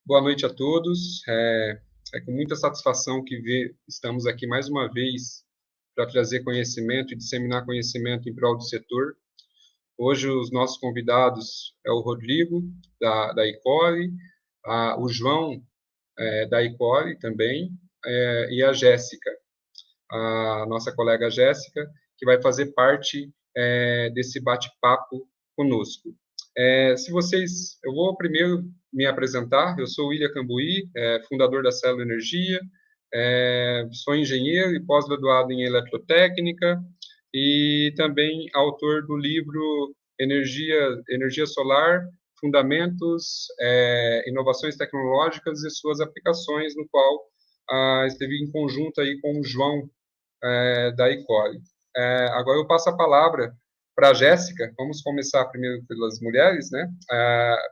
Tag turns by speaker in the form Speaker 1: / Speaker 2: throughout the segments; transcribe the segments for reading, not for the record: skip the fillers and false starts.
Speaker 1: Boa noite a todos. É com muita satisfação que estamos aqui mais uma vez para trazer conhecimento e disseminar conhecimento em prol do setor. Hoje os nossos convidados é o Rodrigo, da Icori, o João, da Icori também, e a Jéssica, a nossa colega Jéssica, que vai fazer parte desse bate-papo conosco. Eu vou primeiro me apresentar. Eu sou William Cambuí, fundador da Celo Energia, sou engenheiro e pós-graduado em eletrotécnica e também autor do livro Energia Solar, Fundamentos, Inovações Tecnológicas e Suas Aplicações, no qual esteve em conjunto aí com o João da Icori. Agora eu passo a palavra para a Jéssica. Vamos começar primeiro pelas mulheres, né?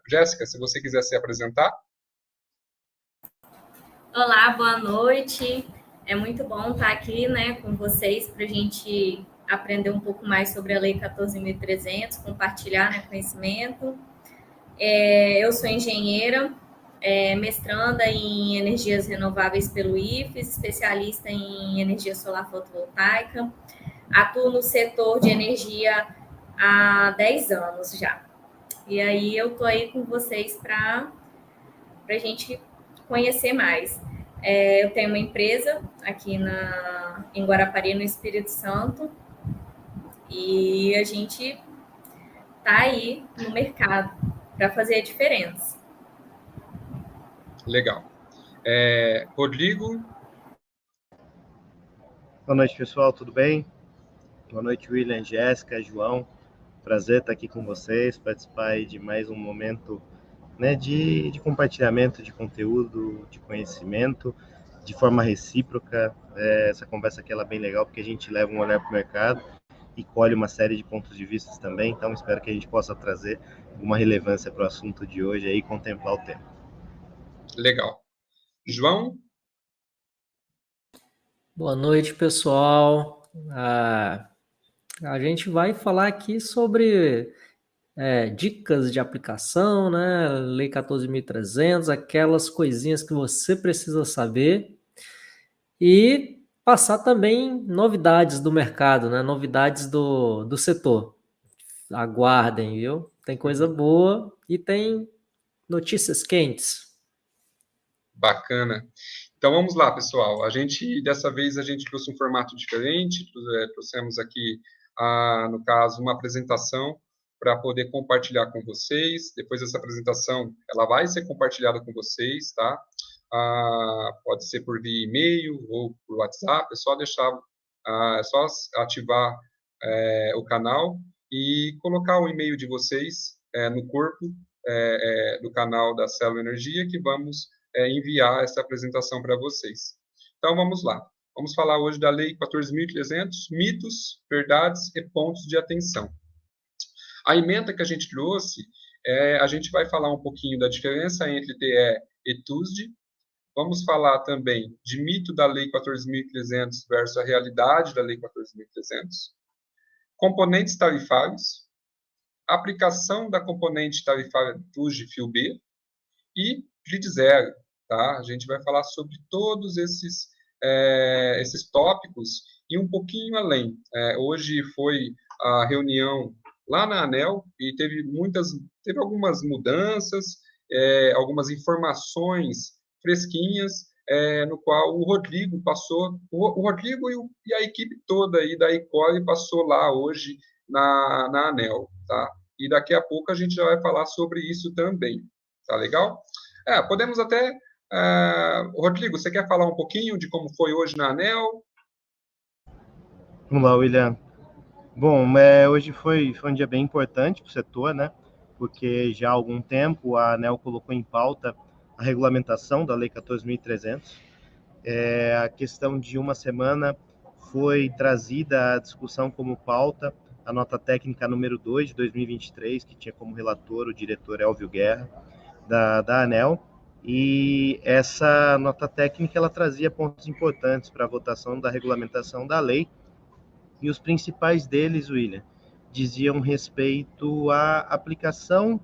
Speaker 1: Jéssica, se você quiser se apresentar.
Speaker 2: Olá, boa noite. É muito bom estar aqui, né, com vocês para a gente aprender um pouco mais sobre a Lei 14.300, compartilhar, né, conhecimento. Eu sou engenheira, mestranda em energias renováveis pelo IFES, especialista em energia solar fotovoltaica. Atuo no setor de energia há 10 anos já. E aí eu tô aí com vocês para a gente conhecer mais. Eu tenho uma empresa aqui em Guarapari, no Espírito Santo, e a gente está aí no mercado para fazer a diferença.
Speaker 1: Legal. Rodrigo.
Speaker 3: Boa noite, pessoal, tudo bem? Boa noite, William, Jéssica, João. Prazer estar aqui com vocês, participar de mais um momento, né, de compartilhamento de conteúdo, de conhecimento, de forma recíproca. Essa conversa aqui ela é bem legal, porque a gente leva um olhar para o mercado e colhe uma série de pontos de vista também, então espero que a gente possa trazer alguma relevância para o assunto de hoje e contemplar o tema.
Speaker 1: Legal. João?
Speaker 4: Boa noite, pessoal. A gente vai falar aqui sobre dicas de aplicação, né? Lei 14.300, aquelas coisinhas que você precisa saber e passar também novidades do mercado, né? Novidades do setor. Aguardem, viu? Tem coisa boa e tem notícias quentes.
Speaker 1: Bacana. Então vamos lá, pessoal. Dessa vez a gente trouxe um formato diferente. Trouxemos aqui, no caso, uma apresentação para poder compartilhar com vocês. Depois dessa apresentação, ela vai ser compartilhada com vocês, tá? Pode ser por via e-mail ou por WhatsApp. É só é só ativar o canal e colocar o e-mail de vocês no corpo do canal da Celo Energia, que vamos enviar essa apresentação para vocês. Então, vamos lá. Vamos falar hoje da Lei 14.300, mitos, verdades e pontos de atenção. A ementa que a gente trouxe, a gente vai falar um pouquinho da diferença entre TE e TUSD. Vamos falar também de mito da Lei 14.300 versus a realidade da Lei 14.300. Componentes tarifários, aplicação da componente tarifária TUSD fio B e grid zero. Tá? A gente vai falar sobre todos esses tópicos e um pouquinho além. Hoje foi a reunião lá na ANEEL e teve algumas mudanças, algumas informações fresquinhas, no qual o Rodrigo passou, o Rodrigo e a equipe toda aí da Icori passou lá hoje na ANEEL. Tá? E daqui a pouco a gente já vai falar sobre isso também. Tá legal? Podemos até... Rodrigo, você quer falar um pouquinho de como foi hoje na ANEEL?
Speaker 3: Vamos lá, William. Bom, hoje foi um dia bem importante para o setor, né? Porque já há algum tempo a ANEEL colocou em pauta a regulamentação da Lei 14.300. A questão de uma semana foi trazida à discussão como pauta a nota técnica número 2 de 2023, que tinha como relator o diretor Elvio Guerra, da ANEEL, e essa nota técnica ela trazia pontos importantes para a votação da regulamentação da lei, e os principais deles, William, diziam respeito à aplicação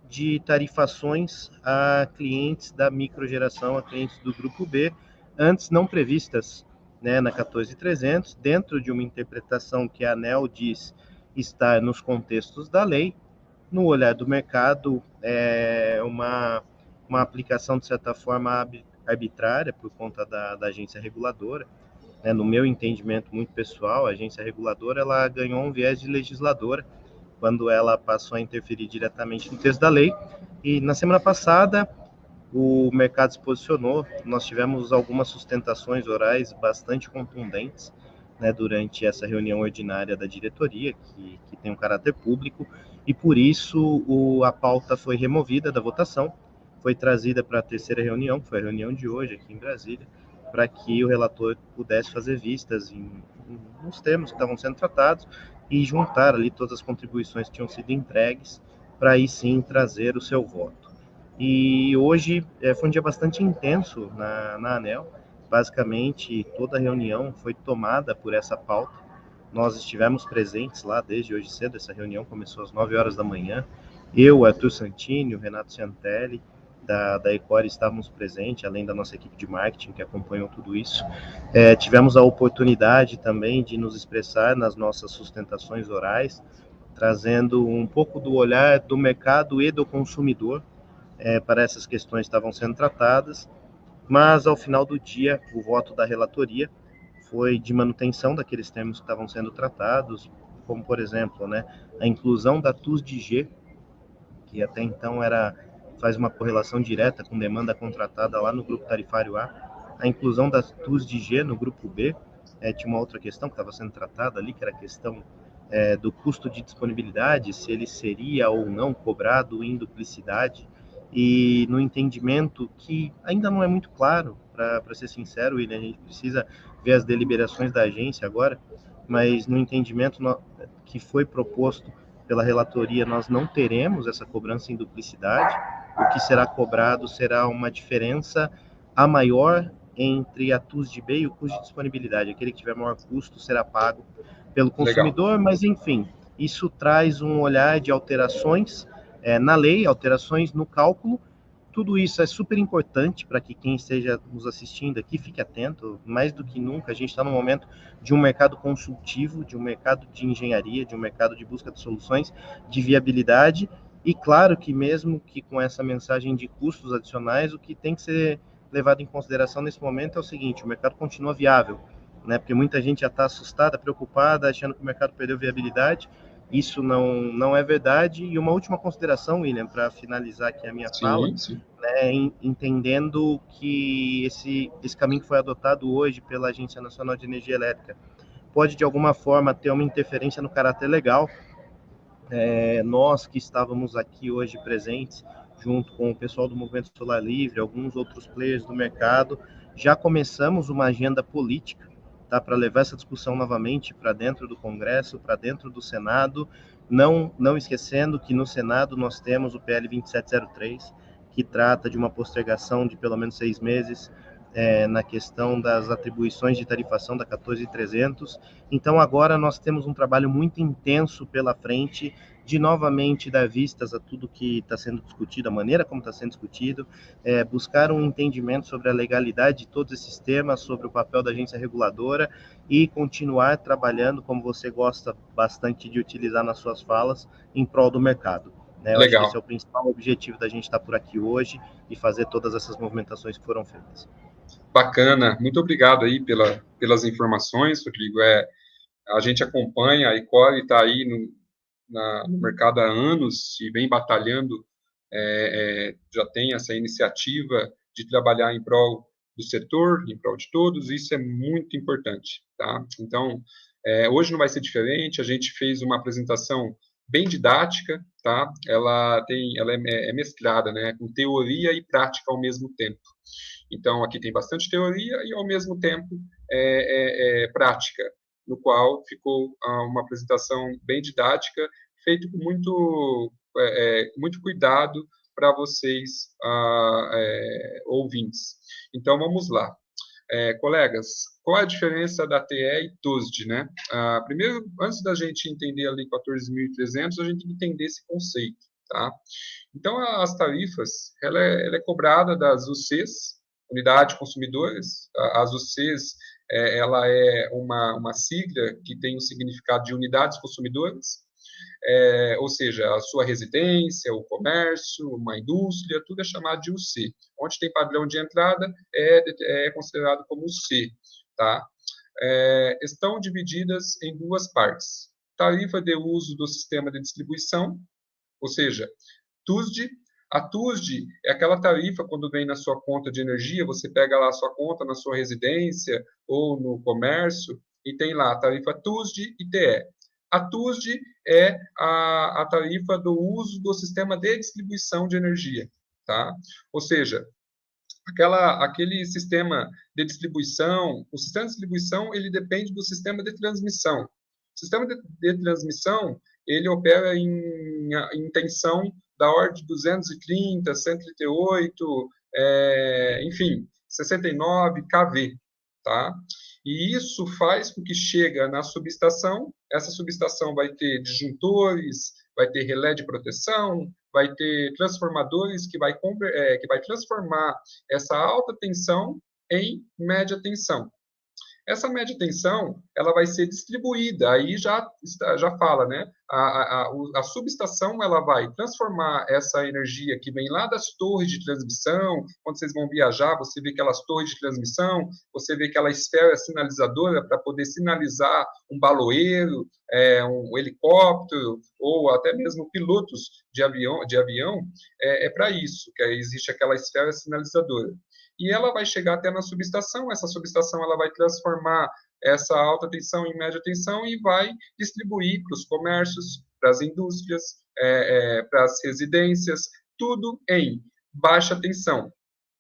Speaker 3: de tarifações a clientes da microgeração, a clientes do Grupo B, antes não previstas, né, na 14.300, dentro de uma interpretação que a ANEEL diz estar nos contextos da lei. No olhar do mercado, é uma aplicação, de certa forma, arbitrária por conta da agência reguladora. Né? No meu entendimento muito pessoal, a agência reguladora ela ganhou um viés de legisladora quando ela passou a interferir diretamente no texto da lei. E na semana passada, o mercado se posicionou, nós tivemos algumas sustentações orais bastante contundentes, né, durante essa reunião ordinária da diretoria, que tem um caráter público, e por isso a pauta foi removida da votação, foi trazida para a terceira reunião, que foi a reunião de hoje aqui em Brasília, para que o relator pudesse fazer vistas nos termos que estavam sendo tratados e juntar ali todas as contribuições que tinham sido entregues, para aí sim trazer o seu voto. E hoje foi um dia bastante intenso na ANEEL. Basicamente, toda a reunião foi tomada por essa pauta. Nós estivemos presentes lá desde hoje cedo. Essa reunião começou às 9 horas da manhã. Eu, Arthur Santini, o Renato Ciantelli, da Ecore, estávamos presentes, além da nossa equipe de marketing, que acompanhou tudo isso. Tivemos a oportunidade também de nos expressar nas nossas sustentações orais, trazendo um pouco do olhar do mercado e do consumidor, para essas questões que estavam sendo tratadas, mas ao final do dia o voto da relatoria foi de manutenção daqueles termos que estavam sendo tratados, como por exemplo, né, a inclusão da TUSD-G, que até então faz uma correlação direta com demanda contratada lá no grupo tarifário A, a inclusão da TUSD-G no grupo B. Tinha uma outra questão que estava sendo tratada ali, que era a questão do custo de disponibilidade, se ele seria ou não cobrado em duplicidade, e no entendimento que ainda não é muito claro, para ser sincero, William, a gente precisa ver as deliberações da agência agora, mas no entendimento que foi proposto pela relatoria, nós não teremos essa cobrança em duplicidade. O que será cobrado será uma diferença a maior entre a TUSD-B e o custo de disponibilidade. Aquele que tiver maior custo será pago pelo consumidor. Legal. Mas enfim, isso traz um olhar de alterações na lei, alterações no cálculo. Tudo isso é super importante para que quem esteja nos assistindo aqui fique atento. Mais do que nunca, a gente está num momento de um mercado consultivo, de um mercado de engenharia, de um mercado de busca de soluções, de viabilidade. E claro que mesmo que com essa mensagem de custos adicionais, o que tem que ser levado em consideração nesse momento é o seguinte: o mercado continua viável, né? Porque muita gente já está assustada, preocupada, achando que o mercado perdeu viabilidade. Isso não é verdade. E uma última consideração, William, para finalizar aqui a minha fala, né, entendendo que esse caminho que foi adotado hoje pela Agência Nacional de Energia Elétrica pode, de alguma forma, ter uma interferência no caráter legal. Nós que estávamos aqui hoje presentes, junto com o pessoal do Movimento Solar Livre, alguns outros players do mercado, já começamos uma agenda política, tá, para levar essa discussão novamente para dentro do Congresso, para dentro do Senado, não esquecendo que no Senado nós temos o PL 2703, que trata de uma postergação de pelo menos 6 meses na questão das atribuições de tarifação da 14.300. Então agora nós temos um trabalho muito intenso pela frente de novamente dar vistas a tudo que está sendo discutido, a maneira como está sendo discutido, buscar um entendimento sobre a legalidade de todos esses temas, sobre o papel da agência reguladora e continuar trabalhando, como você gosta bastante de utilizar nas suas falas, em prol do mercado. Eu acho que esse é o principal objetivo da gente estar por aqui hoje e fazer todas essas movimentações que foram feitas.
Speaker 1: Bacana, muito obrigado aí pelas informações, Rodrigo. A gente acompanha, a Ecore está aí no mercado há anos e vem batalhando, já tem essa iniciativa de trabalhar em prol do setor, em prol de todos, e isso é muito importante, tá? Então, hoje não vai ser diferente, a gente fez uma apresentação bem didática, tá? Ela é mesclada, né, com teoria e prática ao mesmo tempo. Então, aqui tem bastante teoria e, ao mesmo tempo, prática, no qual ficou uma apresentação bem didática, feita com muito cuidado para vocês, ouvintes. Então, vamos lá. Colegas, qual é a diferença da TE e TUSD, né? Primeiro, antes da gente entender a Lei 14.300, a gente tem que entender esse conceito, tá? Então, as tarifas, ela é cobrada das UCs, Unidade Consumidores. As UCs, ela é uma sigla que tem o significado de Unidades Consumidoras, ou seja, a sua residência, o comércio, uma indústria, tudo é chamado de UC. Onde tem padrão de entrada, é considerado como UC, tá? Estão divididas em duas partes. Tarifa de uso do sistema de distribuição, ou seja, TUSD. A TUSD é aquela tarifa quando vem na sua conta de energia, você pega lá a sua conta na sua residência ou no comércio e tem lá a tarifa TUSD e TE. A TUSD é a tarifa do uso do sistema de distribuição de energia, tá? Ou seja, aquele sistema de distribuição, o sistema de distribuição, ele depende do sistema de transmissão. O sistema de transmissão, ele opera em tensão da ordem de 230, 138, enfim, 69 kV, tá? E isso faz com que chega na subestação, essa subestação vai ter disjuntores, vai ter relé de proteção, vai ter transformadores que vai transformar essa alta tensão em média tensão. Essa média tensão, ela vai ser distribuída, aí já fala, né? A subestação, ela vai transformar essa energia que vem lá das torres de transmissão. Quando vocês vão viajar, você vê aquelas torres de transmissão, você vê aquela esfera sinalizadora para poder sinalizar um baloeiro, um helicóptero, ou até mesmo pilotos de avião, é para isso, que existe aquela esfera sinalizadora. E ela vai chegar até na subestação, essa subestação ela vai transformar essa alta tensão em média tensão e vai distribuir para os comércios, para as indústrias, para as residências, tudo em baixa tensão.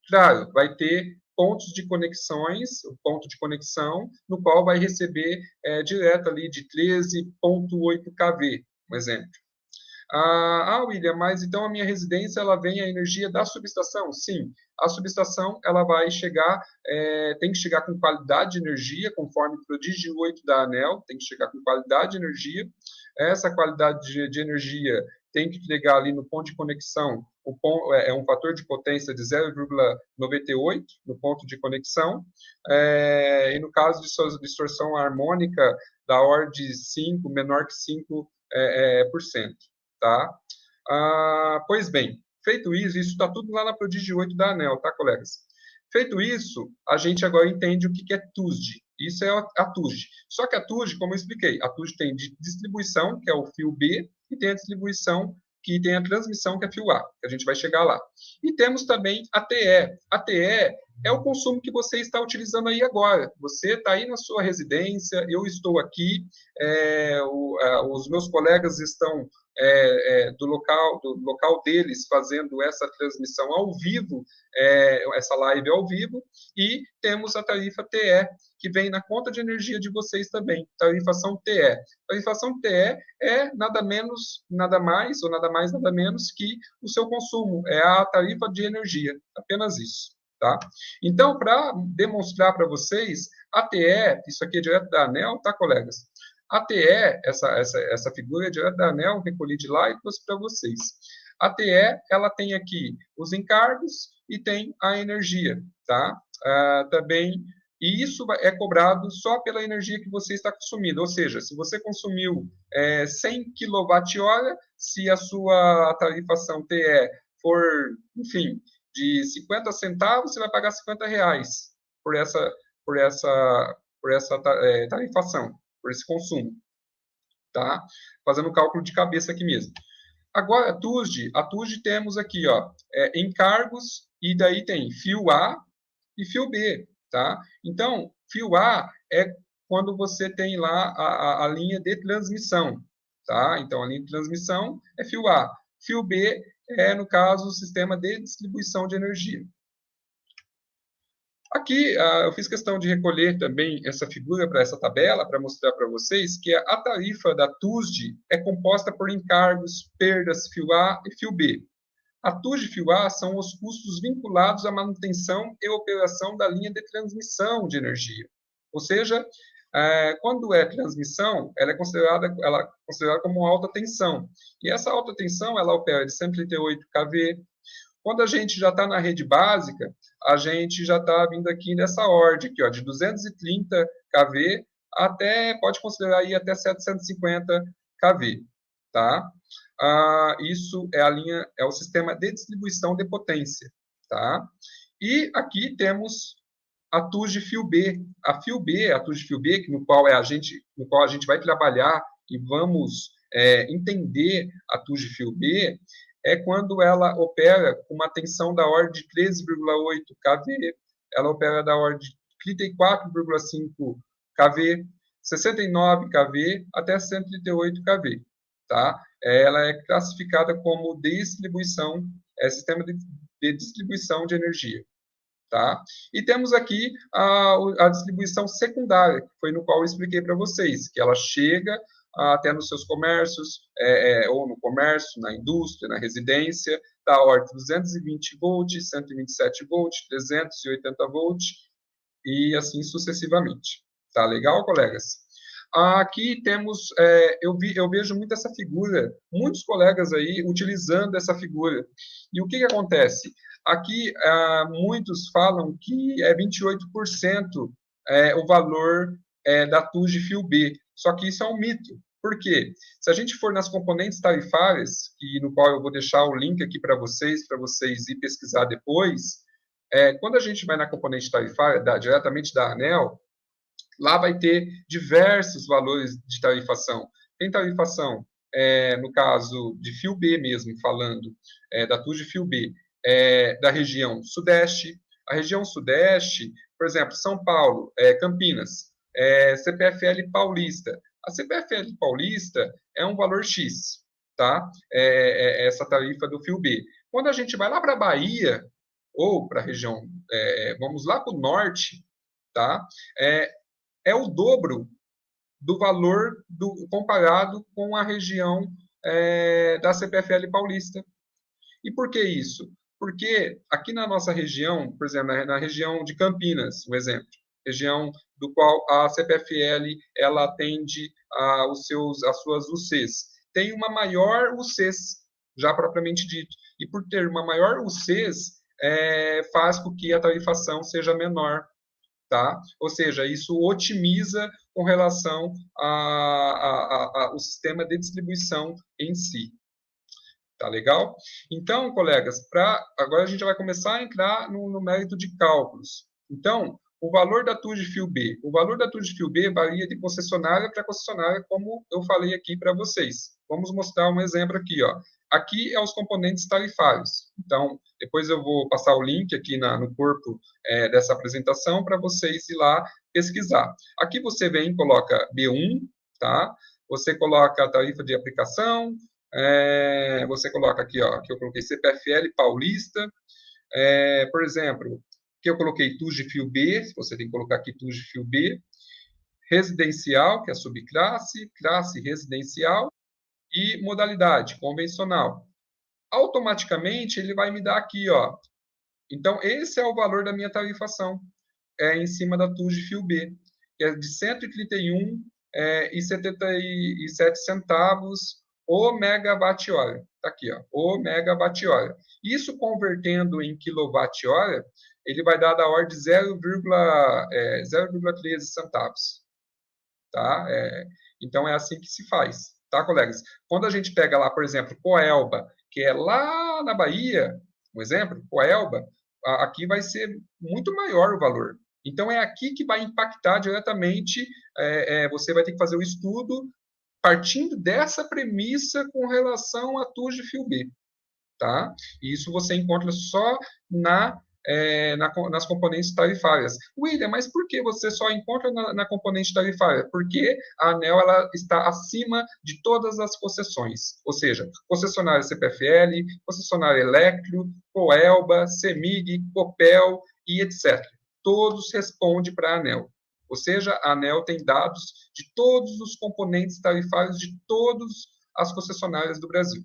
Speaker 1: Claro, vai ter pontos de conexões, o ponto de conexão, no qual vai receber direto ali de 13,8 kV, um exemplo. William, mas então a minha residência, ela vem a energia da subestação? Sim, a subestação, ela vai chegar, tem que chegar com qualidade de energia, conforme o prodígio 8 da ANEEL, tem que chegar com qualidade de energia. Essa qualidade de energia tem que chegar ali no ponto de conexão, é um fator de potência de 0,98 no ponto de conexão, e no caso de distorção harmônica da ordem de 5, menor que 5%. Tá? Pois bem, feito isso está tudo lá na Prodígio 8 da ANEEL, tá, colegas? Feito isso, a gente agora entende o que é TUSD. Isso é a TUSD. Só que a TUSD, como eu expliquei, a TUSD tem distribuição, que é o fio B, e tem a distribuição, que tem a transmissão, que é fio A, que a gente vai chegar lá. E temos também a TE. A TE é o consumo que você está utilizando aí agora. Você está aí na sua residência, eu estou aqui, os meus colegas estão do local deles fazendo essa transmissão ao vivo, essa live ao vivo, e temos a tarifa TE, que vem na conta de energia de vocês também, tarifação TE. Tarifação TE é nada mais, nada menos que o seu consumo, é a tarifa de energia, apenas isso. Tá? Então, para demonstrar para vocês, a TE, isso aqui é direto da ANEEL, tá, colegas? A TE, essa figura é direto da ANEEL, recolhi de lá e trouxe para vocês. A TE, ela tem aqui os encargos e tem a energia, tá? Também, e isso é cobrado só pela energia que você está consumindo, ou seja, se você consumiu 100 kWh, se a sua tarifação TE for, enfim, de 50 centavos, você vai pagar R$50 por essa tarifação, por esse consumo, tá? Fazendo o cálculo de cabeça aqui mesmo. Agora, a TUSD temos aqui, ó, encargos, e daí tem fio A e fio B, tá? Então, fio A é quando você tem lá a linha de transmissão, tá? Então, a linha de transmissão é fio A. Fio B no caso, o sistema de distribuição de energia. Aqui, eu fiz questão de recolher também essa figura para essa tabela, para mostrar para vocês que a tarifa da TUSD é composta por encargos, perdas, fio A e fio B. A TUSD e fio A são os custos vinculados à manutenção e operação da linha de transmissão de energia. Ou seja, Quando é transmissão, ela é considerada como alta tensão. E essa alta tensão, ela opera de 138 kV. Quando a gente já está na rede básica, a gente já está vindo aqui nessa ordem, aqui, ó, de 230 kV até, pode considerar aí até 750 kV, tá? Isso é a linha, é o sistema de distribuição de potência, tá? E aqui temos a TUG fio B. A TUG fio B, no qual a gente vai trabalhar e vamos entender a TUG fio B, é quando ela opera com uma tensão da ordem de 13,8 kV, ela opera da ordem de 34,5 kV, 69 kV até 138 kV, tá? Ela é classificada como distribuição, sistema de distribuição de energia, tá? E temos aqui a distribuição secundária, que foi no qual eu expliquei para vocês, que ela chega até nos seus comércios, ou no comércio, na indústria, na residência, da ordem de 220 volts, 127 volts, 380 volts, e assim sucessivamente. Tá legal, colegas? Aqui temos, eu vejo muito essa figura, muitos colegas aí utilizando essa figura. E o que acontece? Aqui, muitos falam que é 28% o valor da TUG fio B. Só que isso é um mito. Por quê? Se a gente for nas componentes tarifárias, no qual eu vou deixar o link aqui para vocês ir pesquisar depois, quando a gente vai na componente tarifária, diretamente da ANEEL, lá vai ter diversos valores de tarifação. Tem tarifação, no caso de fio B mesmo, falando, da TUG fio B, da região Sudeste. A região Sudeste, por exemplo, São Paulo, Campinas, CPFL Paulista. A CPFL Paulista é um valor X, tá? Essa tarifa do fio B. Quando a gente vai lá para a Bahia, ou para a região, vamos lá para o norte, tá? É o dobro do valor comparado com a região da CPFL Paulista. E por que isso? Porque aqui na nossa região, por exemplo, na região de Campinas, um exemplo, região do qual a CPFL ela atende as suas UCs, tem uma maior UCs, já propriamente dito. E por ter uma maior UCs, faz com que a tarifação seja menor, tá? Ou seja, isso otimiza com relação ao sistema de distribuição em si. Tá legal? Então, colegas, agora a gente vai começar a entrar no mérito de cálculos. Então, o valor da TUG fio B. O valor da TUG fio B varia de concessionária para concessionária, como eu falei aqui para vocês. Vamos mostrar um exemplo aqui, ó. Aqui é os componentes tarifários. Então, depois eu vou passar o link aqui no corpo dessa apresentação para vocês ir lá pesquisar. Aqui você vem e coloca B1, tá? Você coloca a tarifa de aplicação, você coloca aqui, ó, que eu coloquei CPFL Paulista, por exemplo, que eu coloquei TUG fio B, você tem que colocar aqui TUG fio B, residencial, que é a subclasse, classe residencial, e modalidade, convencional. Automaticamente, ele vai me dar aqui, ó. Então, esse é o valor da minha tarifação, em cima da TUG fio B, que é de 131,77 centavos o megawatt-hora. Está aqui, ó, o megawatt-hora. Isso convertendo em quilowatt-hora, ele vai dar da ordem de 0,13 centavos. Tá? Então, é assim que se faz. Tá, colegas? Quando a gente pega lá, por exemplo, Coelba, que é lá na Bahia, um exemplo, Coelba, aqui vai ser muito maior o valor. Então, é aqui que vai impactar diretamente, você vai ter que fazer o estudo partindo dessa premissa com relação a TUG fio B, tá? E isso você encontra só nas componentes tarifárias. William, mas por que você só encontra na componente tarifária? Porque a ANEEL ela está acima de todas as concessões, ou seja, concessionária CPFL, concessionária Electro, Coelba, CEMIG, Copel e etc. Todos respondem para a ANEEL. Ou seja, a ANEEL tem dados de todos os componentes tarifários de todas as concessionárias do Brasil.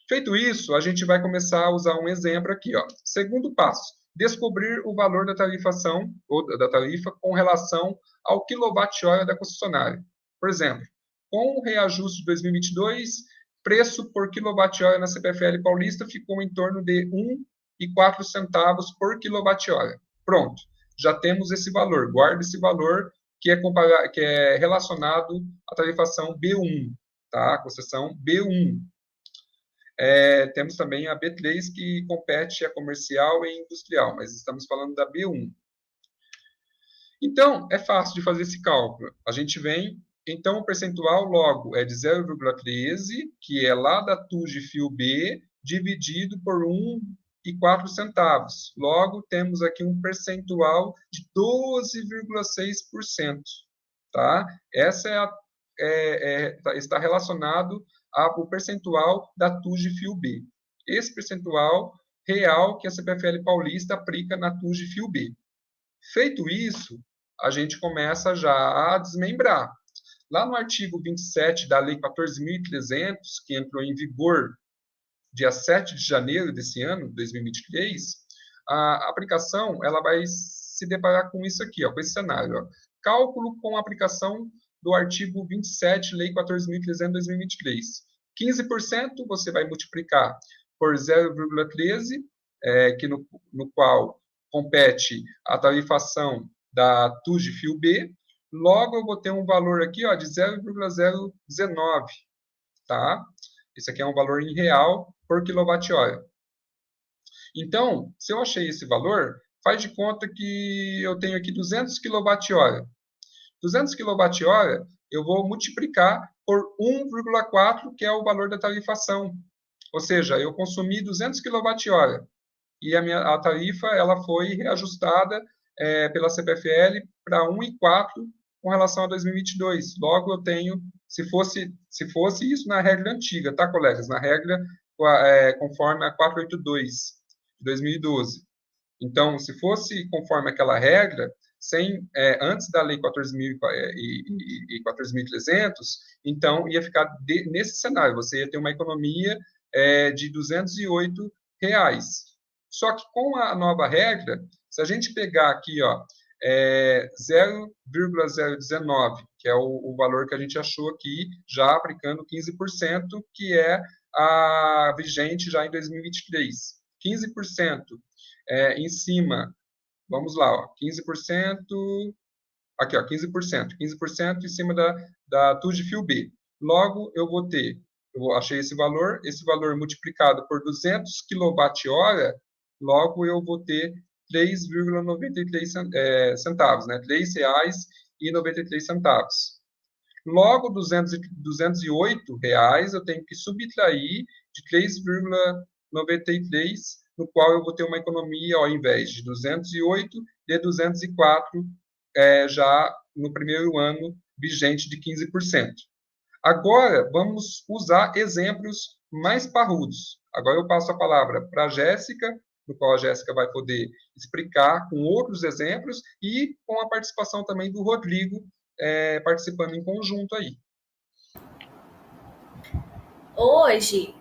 Speaker 1: Feito isso, a gente vai começar a usar um exemplo aqui, ó. Segundo passo, descobrir o valor da tarifação, ou da tarifa, com relação ao quilowatt-hora da concessionária. Por exemplo, com o reajuste de 2022, preço por quilowatt-hora na CPFL Paulista ficou em torno de R$ 1,04 por quilowatt-hora. Pronto, já temos esse valor. Guarde esse valor que é relacionado à tarifação B1, tá? Concessão B1. Temos também a B3, que compete a comercial e industrial, mas estamos falando da B1. Então, é fácil de fazer esse cálculo. A gente vem, então, o percentual logo é de 0,13, que é lá da TUG fio B, dividido por R$ 1,04. Logo, temos aqui um percentual de 12,6%. Tá? Essa está relacionado ao percentual da TUG fio B. Esse percentual real que a CPFL Paulista aplica na TUG fio B. Feito isso, a gente começa já a desmembrar. Lá no artigo 27 da Lei 14.300, que entrou em vigor dia 7 de janeiro desse ano, 2023, a aplicação ela vai se deparar com isso aqui, com esse cenário. Cálculo com a aplicação do artigo 27, Lei 14.300, 2023. 15% você vai multiplicar por 0,13, no qual compete a tarifação da TUG fio B. Logo, eu vou ter um valor aqui de 0,019, tá? Esse aqui é um valor em real por quilowatt-hora. Então, se eu achei esse valor, faz de conta que eu tenho aqui 200 kWh. 200 kWh, eu vou multiplicar por 1,4, que é o valor da tarifação. Ou seja, eu consumi 200 kWh. E a tarifa ela foi reajustada pela CPFL para 1,4 com relação a 2022. Logo, eu tenho, se fosse isso na regra antiga, tá, colegas? Na regra conforme a 482 de 2012. Então, se fosse conforme aquela regra, antes da Lei 14.300, então ia ficar nesse cenário, você ia ter uma economia de R$ 208. Só que com a nova regra, se a gente pegar aqui 0,019, que é o valor que a gente achou aqui, já aplicando 15%, que é a vigente já em 2023. 15% em cima, vamos lá, 15%, aqui, 15%. 15% em cima da TUG fio B. Logo, eu achei esse valor multiplicado por 200 kWh, logo eu vou ter 3,93 centavos, né? R$ 3,93. Logo, 208 reais eu tenho que subtrair de 3,93, no qual eu vou ter uma economia, ao invés de 208, de 204, já no primeiro ano vigente de 15%. Agora, vamos usar exemplos mais parrudos. Agora eu passo a palavra para a Jéssica, no qual a Jéssica vai poder explicar com outros exemplos e com a participação também do Rodrigo, participando em conjunto aí.
Speaker 2: Hoje,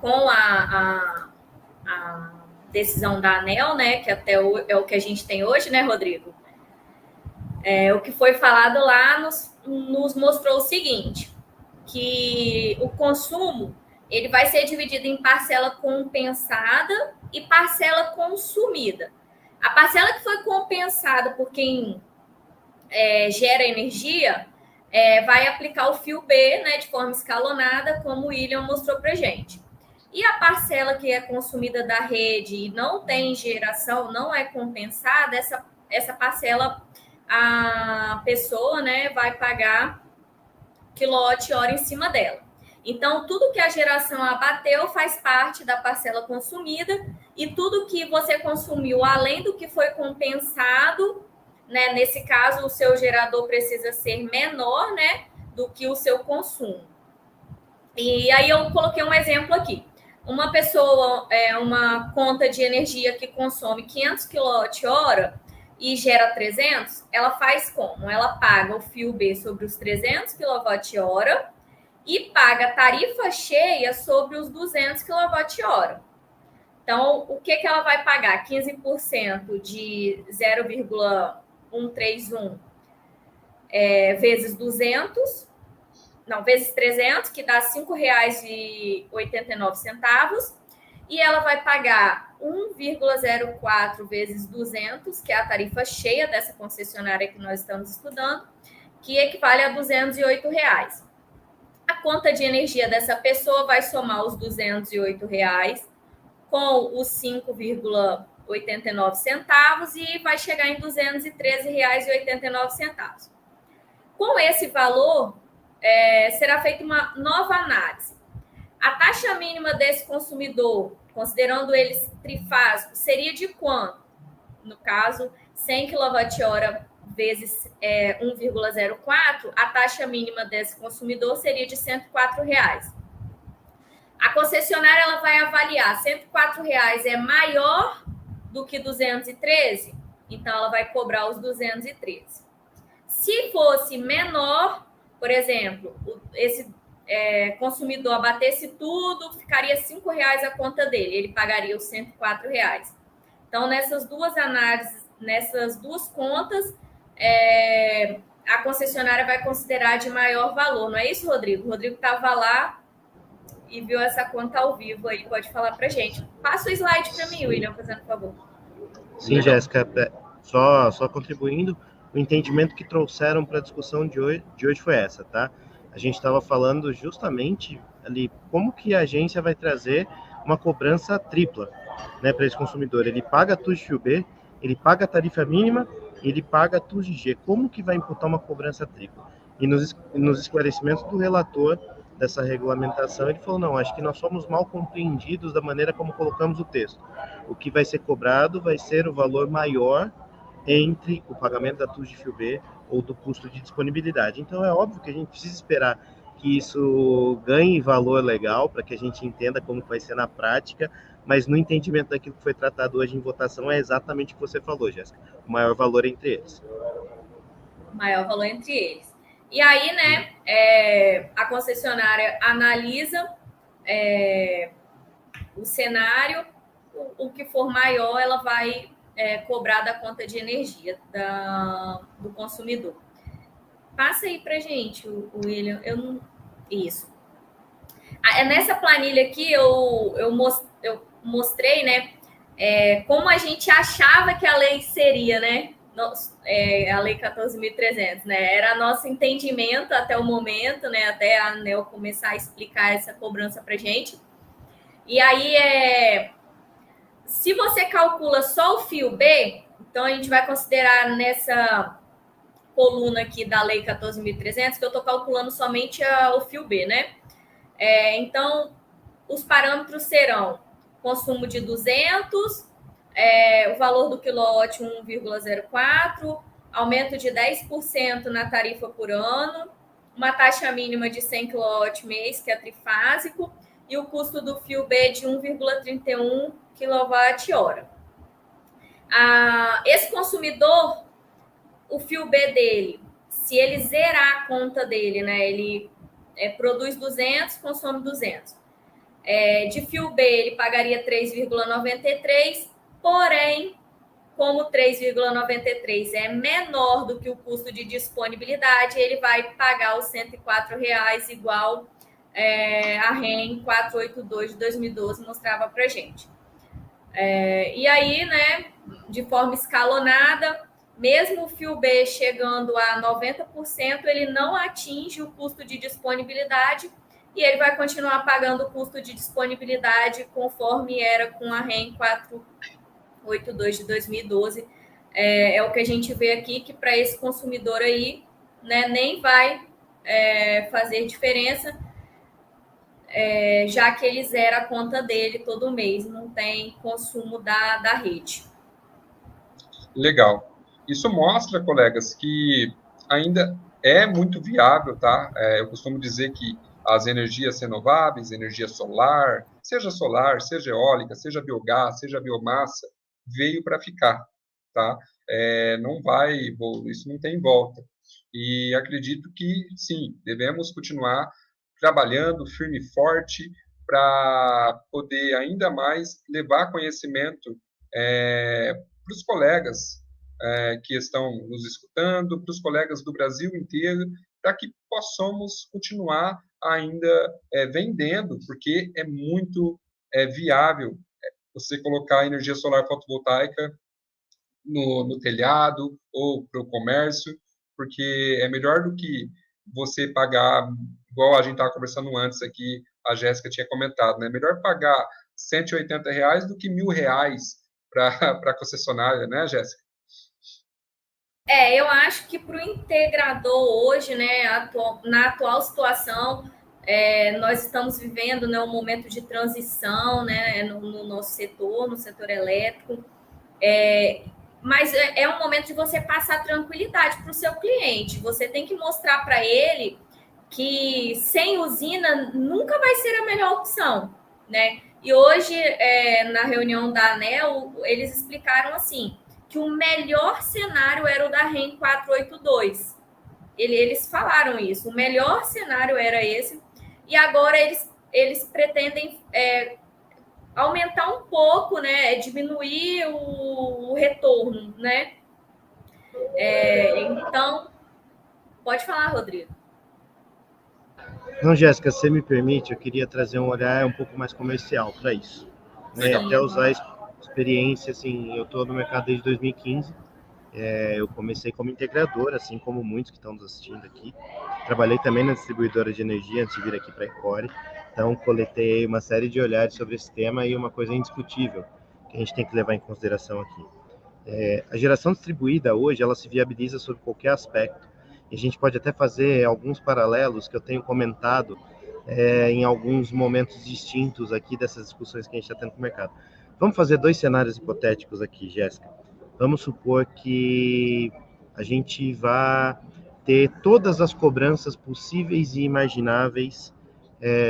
Speaker 2: com a decisão da ANEEL, né, que até é o que a gente tem hoje, né, Rodrigo? O que foi falado lá nos mostrou o seguinte, que o consumo ele vai ser dividido em parcela compensada e parcela consumida. A parcela que foi compensada por quem gera energia vai aplicar o fio B, né, de forma escalonada, como o William mostrou para a gente. E a parcela que é consumida da rede e não tem geração, não é compensada, essa parcela a pessoa, né, vai pagar quilowatt-hora em cima dela. Então, tudo que a geração abateu faz parte da parcela consumida e tudo que você consumiu além do que foi compensado, né, nesse caso, o seu gerador precisa ser menor, né, do que o seu consumo. E aí eu coloquei um exemplo aqui. Uma pessoa, uma conta de energia que consome 500 kWh e gera 300, ela faz como? Ela paga o fio B sobre os 300 kWh e paga tarifa cheia sobre os 200 kWh. Então, o que ela vai pagar? 15% de 0,131 vezes 200, não, vezes 300, que dá R$ 5,89. E ela vai pagar 1,04 vezes 200, que é a tarifa cheia dessa concessionária que nós estamos estudando, que equivale a R$ 208. A conta de energia dessa pessoa vai somar os R$ 208 com os 5,89 centavos e vai chegar em R$ 213,89. Com esse valor, será feita uma nova análise. A taxa mínima desse consumidor, considerando eles trifásicos, seria de quanto? No caso, 100 kWh vezes 1,04, a taxa mínima desse consumidor seria de R$ 104. A concessionária ela vai avaliar R$ 104 é maior do que 213, então ela vai cobrar os 213. Se fosse menor, por exemplo, esse consumidor abatesse tudo, ficaria R$ 5 a conta dele, ele pagaria os R$ 104. Então, nessas duas análises, nessas duas contas, a concessionária vai considerar de maior valor. Não é isso, Rodrigo? O Rodrigo estava lá e viu essa conta ao vivo aí, pode falar para gente. Passa o slide para mim, William, fazendo favor.
Speaker 3: Sim, Jéssica, só contribuindo, o entendimento que trouxeram para a discussão de hoje foi essa, tá? A gente estava falando justamente ali como que a agência vai trazer uma cobrança tripla, né, para esse consumidor. Ele paga a TUS-FIU-B, ele paga a tarifa mínima e ele paga a TUS-G. Como que vai imputar uma cobrança tripla? E nos esclarecimentos do relator dessa regulamentação, ele falou, não, acho que nós somos mal compreendidos da maneira como colocamos o texto. O que vai ser cobrado vai ser o valor maior entre o pagamento da TUS-FIU-B ou do custo de disponibilidade. Então, é óbvio que a gente precisa esperar que isso ganhe valor legal para que a gente entenda como vai ser na prática, mas no entendimento daquilo que foi tratado hoje em votação é exatamente o que você falou, Jéssica, o maior valor entre eles.
Speaker 2: O maior valor entre eles. E aí, né, a concessionária analisa o cenário, o que for maior, ela vai cobrar da conta de energia do consumidor. Passa aí para gente, William. Isso. Nessa planilha aqui, eu mostrei, né, como a gente achava que a lei seria, né? A Lei 14.300, né? Era nosso entendimento até o momento, né? Até a ANEEL começar a explicar essa cobrança para gente. E aí, se você calcula só o fio B, então a gente vai considerar nessa coluna aqui da Lei 14.300, que eu estou calculando somente o fio B, né? Então, os parâmetros serão consumo de 200, o valor do quilowatt 1,04, aumento de 10% na tarifa por ano, uma taxa mínima de 100 kW mês, que é trifásico, e o custo do fio B de 1,31 kWh. Esse consumidor, o fio B dele, se ele zerar a conta dele, né, ele produz 200, consome 200. De fio B, ele pagaria 3,93, porém, como 3,93 é menor do que o custo de disponibilidade, ele vai pagar os R$ 104 igual a REN 482 de 2012 mostrava para a gente. E aí, né, de forma escalonada, mesmo o fio B chegando a 90%, ele não atinge o custo de disponibilidade e ele vai continuar pagando o custo de disponibilidade conforme era com a REN 482 de 2012. É o que a gente vê aqui, que para esse consumidor aí, né, nem vai fazer diferença, já que ele zera a conta dele todo mês, não tem consumo da rede.
Speaker 1: Legal. Isso mostra, colegas, que ainda é muito viável, tá? Eu costumo dizer que as energias renováveis, energia solar, seja eólica, seja biogás, seja biomassa, veio para ficar, tá? Não vai, isso não tem volta. E acredito que, sim, devemos continuar trabalhando firme e forte para poder ainda mais levar conhecimento para os colegas que estão nos escutando, para os colegas do Brasil inteiro, para que possamos continuar ainda vendendo, porque é muito viável você colocar energia solar fotovoltaica no telhado ou para o comércio, porque é melhor do que você pagar, igual a gente estava conversando antes aqui, a Jéssica tinha comentado, né? Melhor pagar R$ 180 do que R$ 1.000 para a concessionária, né, Jéssica?
Speaker 2: Eu acho que para o integrador hoje, né, na atual situação, nós estamos vivendo, né, um momento de transição, né, no nosso setor, no setor elétrico, mas é um momento de você passar tranquilidade para o seu cliente. Você tem que mostrar para ele que sem usina nunca vai ser a melhor opção, né? E hoje, na reunião da ANEEL, eles explicaram assim, que o melhor cenário era o da REN 482. Eles falaram isso, o melhor cenário era esse, e agora eles pretendem aumentar um pouco, né, diminuir o retorno, né? Então, pode falar, Rodrigo.
Speaker 3: Não, Jéssica, se você me permite, eu queria trazer um olhar um pouco mais comercial para isso. Né? Até usar a experiência, assim, eu estou no mercado desde 2015, eu comecei como integrador, assim como muitos que estão nos assistindo aqui. Trabalhei também na distribuidora de energia antes de vir aqui para a Ecore, então coletei uma série de olhares sobre esse tema e uma coisa indiscutível que a gente tem que levar em consideração aqui. A geração distribuída hoje, ela se viabiliza sob qualquer aspecto. E a gente pode até fazer alguns paralelos que eu tenho comentado em alguns momentos distintos aqui dessas discussões que a gente está tendo com o mercado. Vamos fazer 2 cenários hipotéticos aqui, Jéssica. Vamos supor que a gente vá ter todas as cobranças possíveis e imagináveis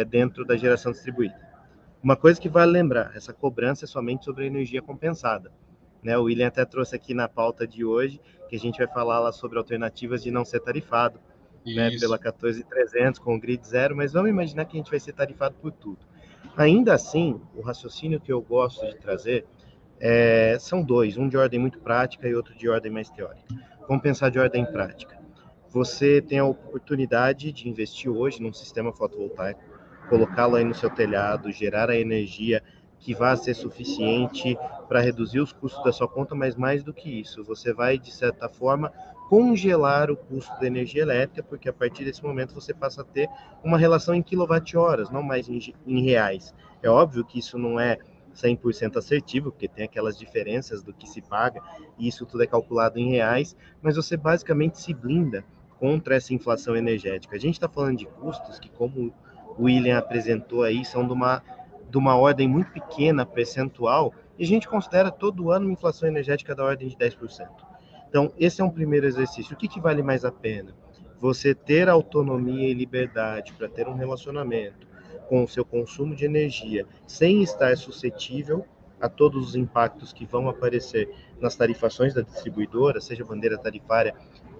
Speaker 3: dentro da geração distribuída. Uma coisa que vale lembrar, essa cobrança é somente sobre a energia compensada. Né, o William até trouxe aqui na pauta de hoje, que a gente vai falar lá sobre alternativas de não ser tarifado, né, pela 14.300 com o grid zero, mas vamos imaginar que a gente vai ser tarifado por tudo. Ainda assim, o raciocínio que eu gosto de trazer são 2, um de ordem muito prática e outro de ordem mais teórica. Vamos pensar de ordem prática. Você tem a oportunidade de investir hoje num sistema fotovoltaico, colocá-lo aí no seu telhado, gerar a energia que vai ser suficiente para reduzir os custos da sua conta, mas mais do que isso, você vai, de certa forma, congelar o custo da energia elétrica, porque a partir desse momento você passa a ter uma relação em quilowatt-horas, não mais em reais. É óbvio que isso não é 100% assertivo, porque tem aquelas diferenças do que se paga, e isso tudo é calculado em reais, mas você basicamente se blinda contra essa inflação energética. A gente está falando de custos que, como o William apresentou aí, são de uma ordem muito pequena percentual, e a gente considera todo ano uma inflação energética da ordem de 10%. Então, esse é um primeiro exercício. O que vale mais a pena? Você ter autonomia e liberdade para ter um relacionamento com o seu consumo de energia, sem estar suscetível a todos os impactos que vão aparecer nas tarifações da distribuidora, seja bandeira tarifária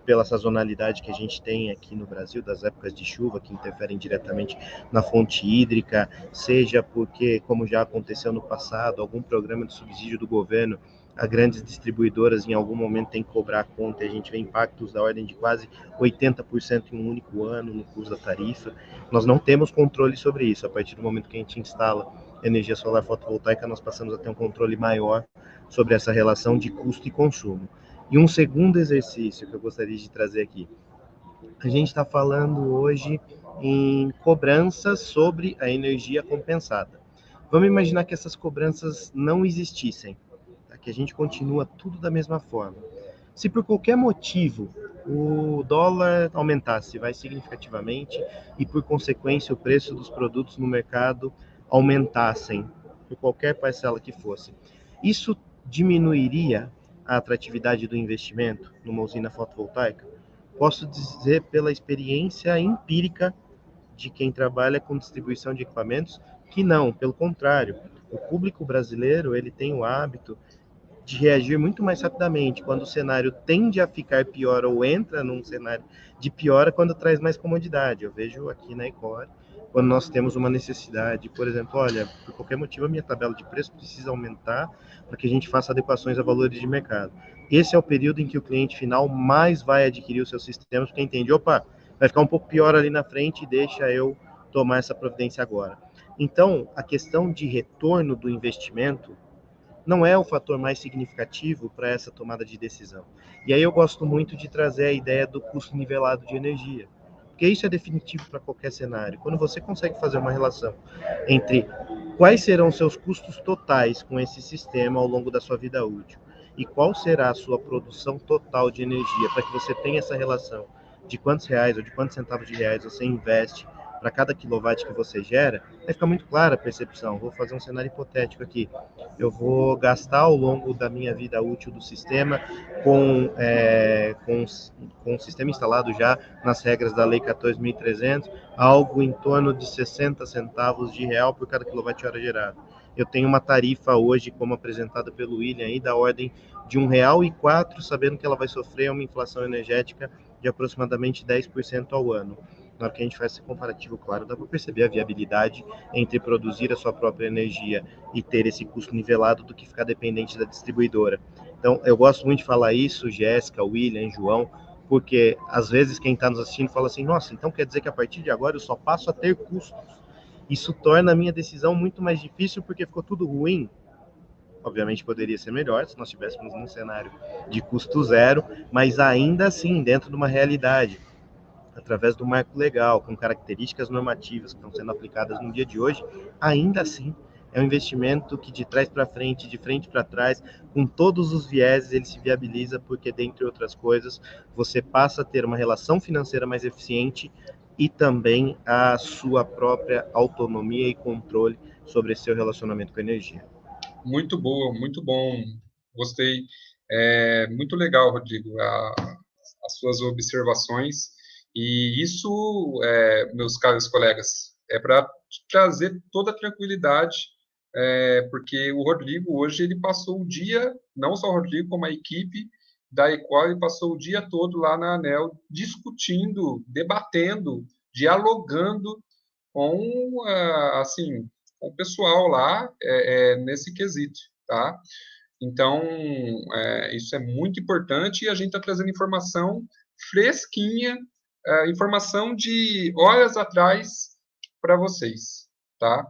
Speaker 3: pela sazonalidade que a gente tem aqui no Brasil, das épocas de chuva que interferem diretamente na fonte hídrica, seja porque, como já aconteceu no passado, algum programa de subsídio do governo, as grandes distribuidoras em algum momento têm que cobrar a conta, e a gente vê impactos da ordem de quase 80% em um único ano no custo da tarifa. Nós não temos controle sobre isso. A partir do momento que a gente instala energia solar fotovoltaica, nós passamos a ter um controle maior sobre essa relação de custo e consumo. E um segundo exercício que eu gostaria de trazer aqui. A gente está falando hoje em cobranças sobre a energia compensada. Vamos imaginar que essas cobranças não existissem, tá? Que a gente continua tudo da mesma forma. Se por qualquer motivo o dólar aumentasse significativamente e, por consequência, o preço dos produtos no mercado aumentassem, por qualquer parcela que fosse, isso diminuiria a atratividade do investimento numa usina fotovoltaica? Posso dizer pela experiência empírica de quem trabalha com distribuição de equipamentos que não, pelo contrário. O público brasileiro ele tem o hábito de reagir muito mais rapidamente quando o cenário tende a ficar pior ou entra num cenário de piora quando traz mais comodidade. Eu vejo aqui na Ecore quando nós temos uma necessidade. Por exemplo, olha, por qualquer motivo a minha tabela de preço precisa aumentar para que a gente faça adequações a valores de mercado. Esse é o período em que o cliente final mais vai adquirir os seus sistemas, porque entende, opa, vai ficar um pouco pior ali na frente, deixa eu tomar essa providência agora. Então, a questão de retorno do investimento não é o fator mais significativo para essa tomada de decisão. E aí eu gosto muito de trazer a ideia do custo nivelado de energia, porque isso é definitivo para qualquer cenário. Quando você consegue fazer uma relação entre quais serão os seus custos totais com esse sistema ao longo da sua vida útil e qual será a sua produção total de energia, para que você tenha essa relação de quantos reais ou de quantos centavos de reais você investe para cada quilowatt que você gera, vai ficar muito clara a percepção. Vou fazer um cenário hipotético aqui. Eu vou gastar ao longo da minha vida útil do sistema com o sistema instalado já nas regras da Lei 14.300, algo em torno de 60 centavos de real por cada quilowatt-hora gerado. Eu tenho uma tarifa hoje, como apresentada pelo William, aí, da ordem de R$1,04, sabendo que ela vai sofrer uma inflação energética de aproximadamente 10% ao ano. Na hora que a gente faz esse comparativo, claro, dá para perceber a viabilidade entre produzir a sua própria energia e ter esse custo nivelado do que ficar dependente da distribuidora. Então, eu gosto muito de falar isso, Jéssica, William, João, porque às vezes quem está nos assistindo fala assim, nossa, então quer dizer que a partir de agora eu só passo a ter custos. Isso torna a minha decisão muito mais difícil porque ficou tudo ruim. Obviamente poderia ser melhor se nós estivéssemos num cenário de custo zero, mas ainda assim, dentro de uma realidade, através do marco legal, com características normativas que estão sendo aplicadas no dia de hoje, ainda assim é um investimento que de trás para frente, de frente para trás, com todos os vieses, ele se viabiliza porque, dentre outras coisas, você passa a ter uma relação financeira mais eficiente e também a sua própria autonomia e controle sobre seu relacionamento com a energia.
Speaker 1: Muito boa, muito bom. Gostei. Muito legal, Rodrigo, as suas observações. E isso, meus caros colegas, é para trazer toda a tranquilidade, porque o Rodrigo hoje ele passou o dia, não só o Rodrigo, como a equipe da Equal, ele passou o dia todo lá na ANEEL discutindo, debatendo, dialogando com, assim, com o pessoal lá nesse quesito, tá? Então, isso é muito importante e a gente está trazendo informação fresquinha, informação de horas atrás para vocês, tá?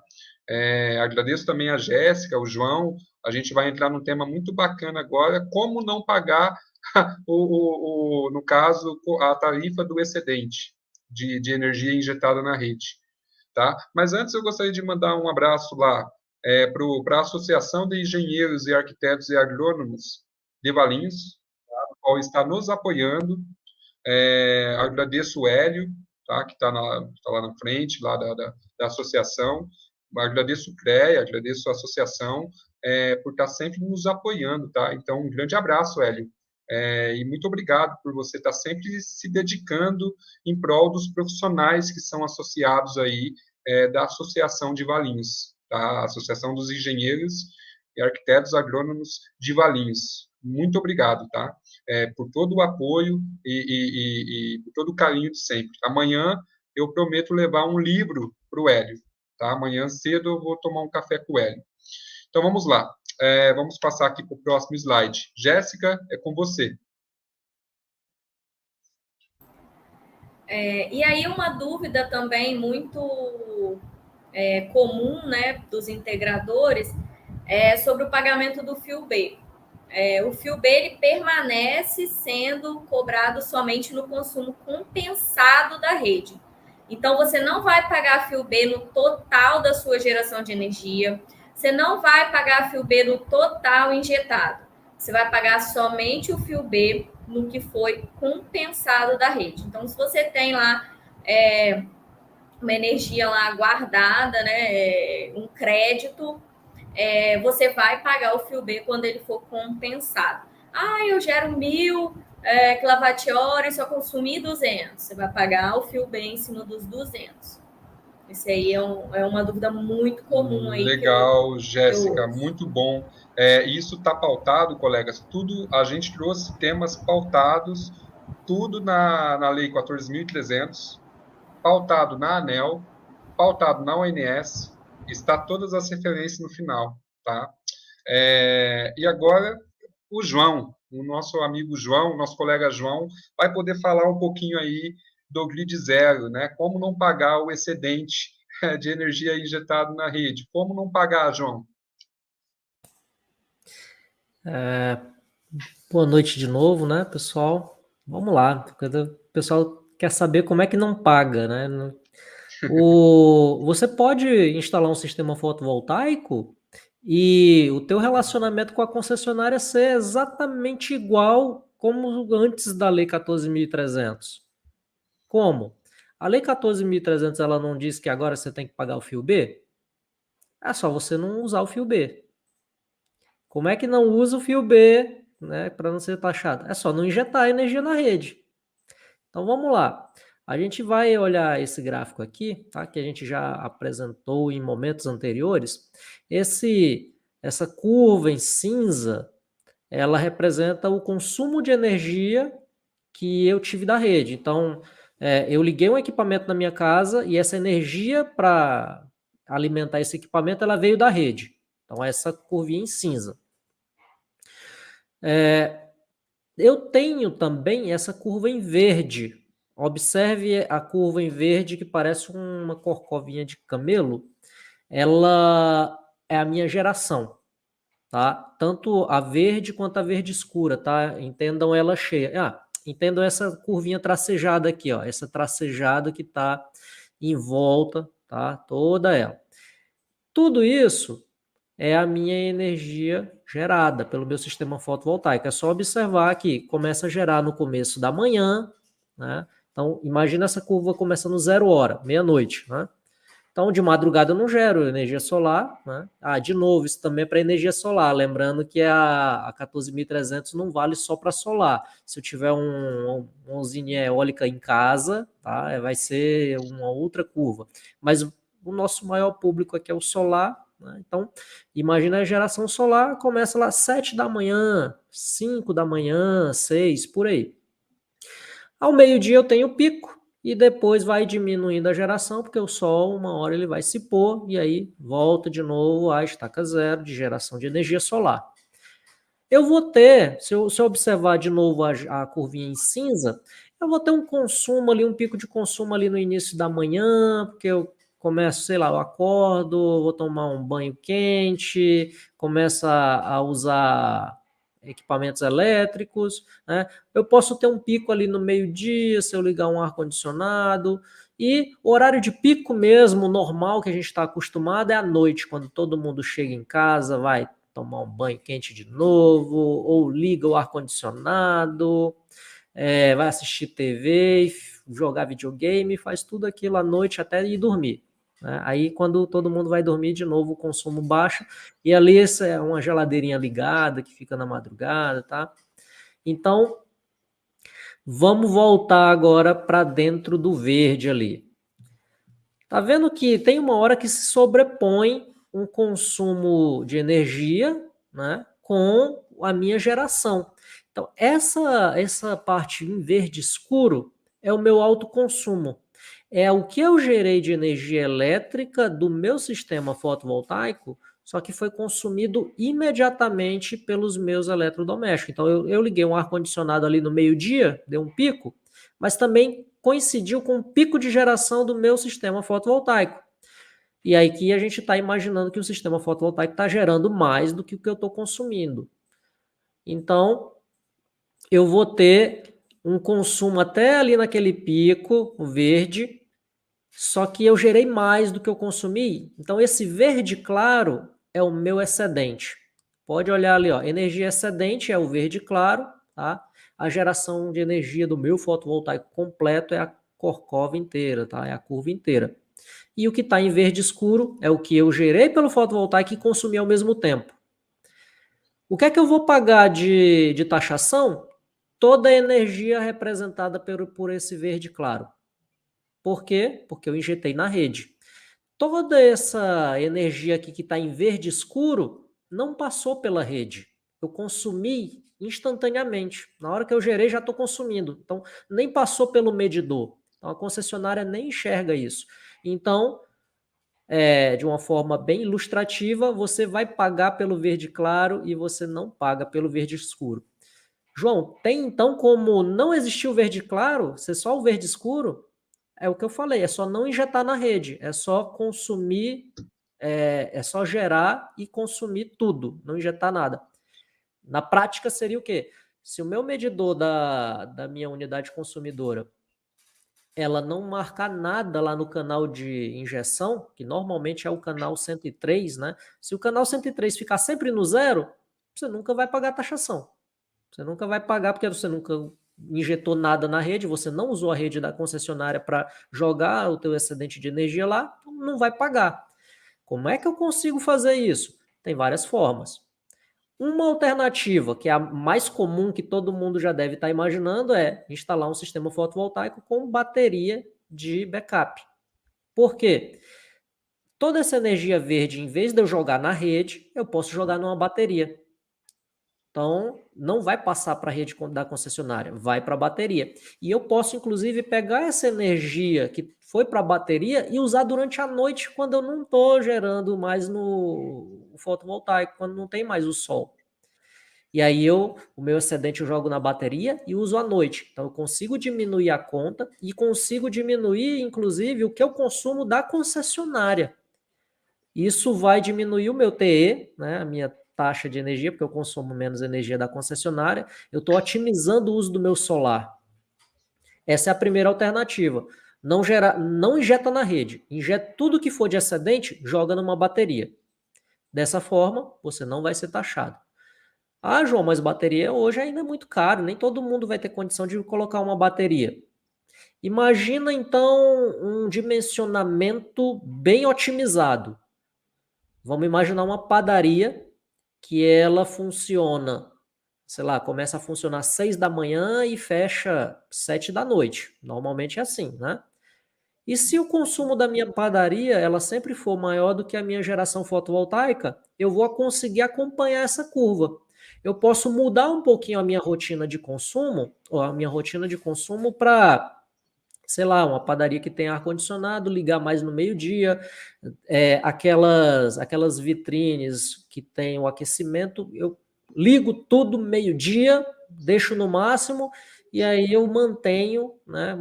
Speaker 1: Agradeço também a Jéssica, o João. A gente vai entrar num tema muito bacana agora, como não pagar, no caso, a tarifa do excedente de energia injetada na rede. Tá? Mas antes eu gostaria de mandar um abraço lá para a Associação de Engenheiros e Arquitetos e Agrônomos de Valinhos, tá? O qual está nos apoiando. Agradeço o Hélio, tá? Que está lá na frente lá da associação. Agradeço o CREA, agradeço a associação por estar sempre nos apoiando. Tá? Então, um grande abraço, Hélio. E muito obrigado por você estar sempre se dedicando em prol dos profissionais que são associados aí da Associação de Valinhos, tá? A Associação dos Engenheiros e Arquitetos Agrônomos de Valinhos. Muito obrigado, tá? Por todo o apoio e por todo o carinho de sempre. Amanhã eu prometo levar um livro para o Hélio, tá? Amanhã cedo eu vou tomar um café com o Hélio. Então vamos lá. Vamos passar aqui para o próximo slide. Jéssica, é com você.
Speaker 2: E aí uma dúvida também muito comum, né, dos integradores é sobre o pagamento do fio B. O fio B ele permanece sendo cobrado somente no consumo compensado da rede. Então, você não vai pagar fio B no total da sua geração de energia, você não vai pagar fio B no total injetado. Você vai pagar somente o fio B no que foi compensado da rede. Então, se você tem lá uma energia lá guardada, né, um crédito, você vai pagar o fio B quando ele for compensado. Eu gero 1.000 kWh e só consumi 200. Você vai pagar o fio B em cima dos 200. Isso aí é uma dúvida muito comum aí.
Speaker 1: Legal, Jéssica, muito bom. Isso está pautado, colegas, tudo, a gente trouxe temas pautados, tudo na Lei 14.300, pautado na ANEEL, pautado na ONS, está todas as referências no final, tá? E agora, o João, o nosso amigo João, nosso colega João, vai poder falar um pouquinho aí do grid zero, né? Como não pagar o excedente de energia injetado na rede. Como não pagar, João?
Speaker 4: Boa noite de novo, né, pessoal? Vamos lá. O pessoal quer saber como é que não paga, né? Você pode instalar um sistema fotovoltaico e o teu relacionamento com a concessionária ser exatamente igual como antes da Lei 14.300. Como? A Lei 14.300 ela não diz que agora você tem que pagar o fio B? É só você não usar o fio B. Como é que não usa o fio B, né, para não ser taxado? É só não injetar energia na rede. Então vamos lá. A gente vai olhar esse gráfico aqui, tá? Que a gente já apresentou em momentos anteriores. Essa curva em cinza, ela representa o consumo de energia que eu tive da rede. Então, eu liguei um equipamento na minha casa e essa energia para alimentar esse equipamento, ela veio da rede. Então, essa curvinha em cinza. Eu tenho também essa curva em verde. Observe a curva em verde que parece uma corcovinha de camelo. Ela é a minha geração, tá? Tanto a verde quanto a verde escura, tá? Entendam ela cheia. Entendam essa curvinha tracejada aqui, ó. Essa tracejada que tá em volta, tá? Toda ela. Tudo isso é a minha energia gerada pelo meu sistema fotovoltaico. É só observar que começa a gerar no começo da manhã, né? Então, imagina essa curva começando 0 hora, meia-noite, né? Então, de madrugada eu não gero energia solar, né? De novo, isso também é para energia solar, lembrando que a 14.300 não vale só para solar. Se eu tiver uma usina eólica em casa, tá? Vai ser uma outra curva. Mas o nosso maior público aqui é o solar, né? Então, imagina a geração solar, começa lá 7 da manhã, 5 da manhã, 6, por aí. Ao meio-dia eu tenho pico e depois vai diminuindo a geração, porque o sol, uma hora ele vai se pôr e aí volta de novo a estaca zero de geração de energia solar. Eu vou ter, se eu observar de novo a curvinha em cinza, eu vou ter um consumo ali, um pico de consumo ali no início da manhã, porque eu começo, sei lá, eu acordo, vou tomar um banho quente, começo a usar equipamentos elétricos, né? Eu posso ter um pico ali no meio-dia, se eu ligar um ar-condicionado, e o horário de pico mesmo, normal, que a gente está acostumado, é à noite, quando todo mundo chega em casa, vai tomar um banho quente de novo, ou liga o ar-condicionado, vai assistir TV, jogar videogame, faz tudo aquilo à noite até ir dormir. Né? Aí, quando todo mundo vai dormir, de novo o consumo baixa, e ali essa é uma geladeirinha ligada que fica na madrugada, tá? Então, vamos voltar agora para dentro do verde ali. Tá vendo que tem uma hora que se sobrepõe um consumo de energia, né, com a minha geração. Então, essa parte em verde escuro é o meu autoconsumo. É o que eu gerei de energia elétrica do meu sistema fotovoltaico, só que foi consumido imediatamente pelos meus eletrodomésticos. Então, eu liguei um ar-condicionado ali no meio-dia, deu um pico, mas também coincidiu com o pico de geração do meu sistema fotovoltaico. E aí que a gente está imaginando que o sistema fotovoltaico está gerando mais do que o que eu estou consumindo. Então, eu vou ter um consumo até ali naquele pico, o verde, só que eu gerei mais do que eu consumi. Então, esse verde claro é o meu excedente. Pode olhar ali, ó, energia excedente é o verde claro, tá? A geração de energia do meu fotovoltaico completo é a corcova inteira, tá? É a curva inteira. E o que está em verde escuro é o que eu gerei pelo fotovoltaico e consumi ao mesmo tempo. O que é que eu vou pagar de taxação? Toda a energia representada por esse verde claro. Por quê? Porque eu injetei na rede. Toda essa energia aqui que está em verde escuro não passou pela rede. Eu consumi instantaneamente. Na hora que eu gerei, já estou consumindo. Então, nem passou pelo medidor. Então, a concessionária nem enxerga isso. Então, de uma forma bem ilustrativa, você vai pagar pelo verde claro e você não paga pelo verde escuro. João, tem então como não existir o verde claro, ser só o verde escuro? É o que eu falei, é só não injetar na rede, é só consumir, é só gerar e consumir tudo, não injetar nada. Na prática seria o quê? Se o meu medidor da minha unidade consumidora ela não marcar nada lá no canal de injeção, que normalmente é o canal 103, né? Se o canal 103 ficar sempre no zero, você nunca vai pagar a taxação. Você nunca vai pagar porque você nunca injetou nada na rede, você não usou a rede da concessionária para jogar o teu excedente de energia lá, então não vai pagar. Como é que eu consigo fazer isso? Tem várias formas. Uma alternativa, que é a mais comum que todo mundo já deve estar imaginando, é instalar um sistema fotovoltaico com bateria de backup. Por quê? Toda essa energia verde, em vez de eu jogar na rede, eu posso jogar numa bateria. Então, não vai passar para a rede da concessionária, vai para a bateria. E eu posso, inclusive, pegar essa energia que foi para a bateria e usar durante a noite, quando eu não estou gerando mais no fotovoltaico, quando não tem mais o sol. E aí o meu excedente eu jogo na bateria e uso à noite. Então, eu consigo diminuir a conta e consigo diminuir, inclusive, o que eu consumo da concessionária. Isso vai diminuir o meu TE, né, a minha taxa de energia, porque eu consumo menos energia da concessionária. Eu estou otimizando o uso do meu solar. Essa é a primeira alternativa. Não injeta na rede. Injeta tudo que for de excedente, joga numa bateria. Dessa forma, você não vai ser taxado. Ah, João, mas bateria hoje ainda é muito caro. Nem todo mundo vai ter condição de colocar uma bateria. Imagina, então, um dimensionamento bem otimizado. Vamos imaginar uma padaria que ela funciona, sei lá, começa a funcionar às 6 da manhã e fecha 7 da noite. Normalmente é assim, né? E se o consumo da minha padaria ela sempre for maior do que a minha geração fotovoltaica, eu vou conseguir acompanhar essa curva. Eu posso mudar um pouquinho a minha rotina de consumo, ou a minha rotina de consumo para, sei lá, uma padaria que tem ar-condicionado, ligar mais no meio-dia, aquelas vitrines que tem o aquecimento, eu ligo tudo meio-dia, deixo no máximo, e aí eu mantenho, né,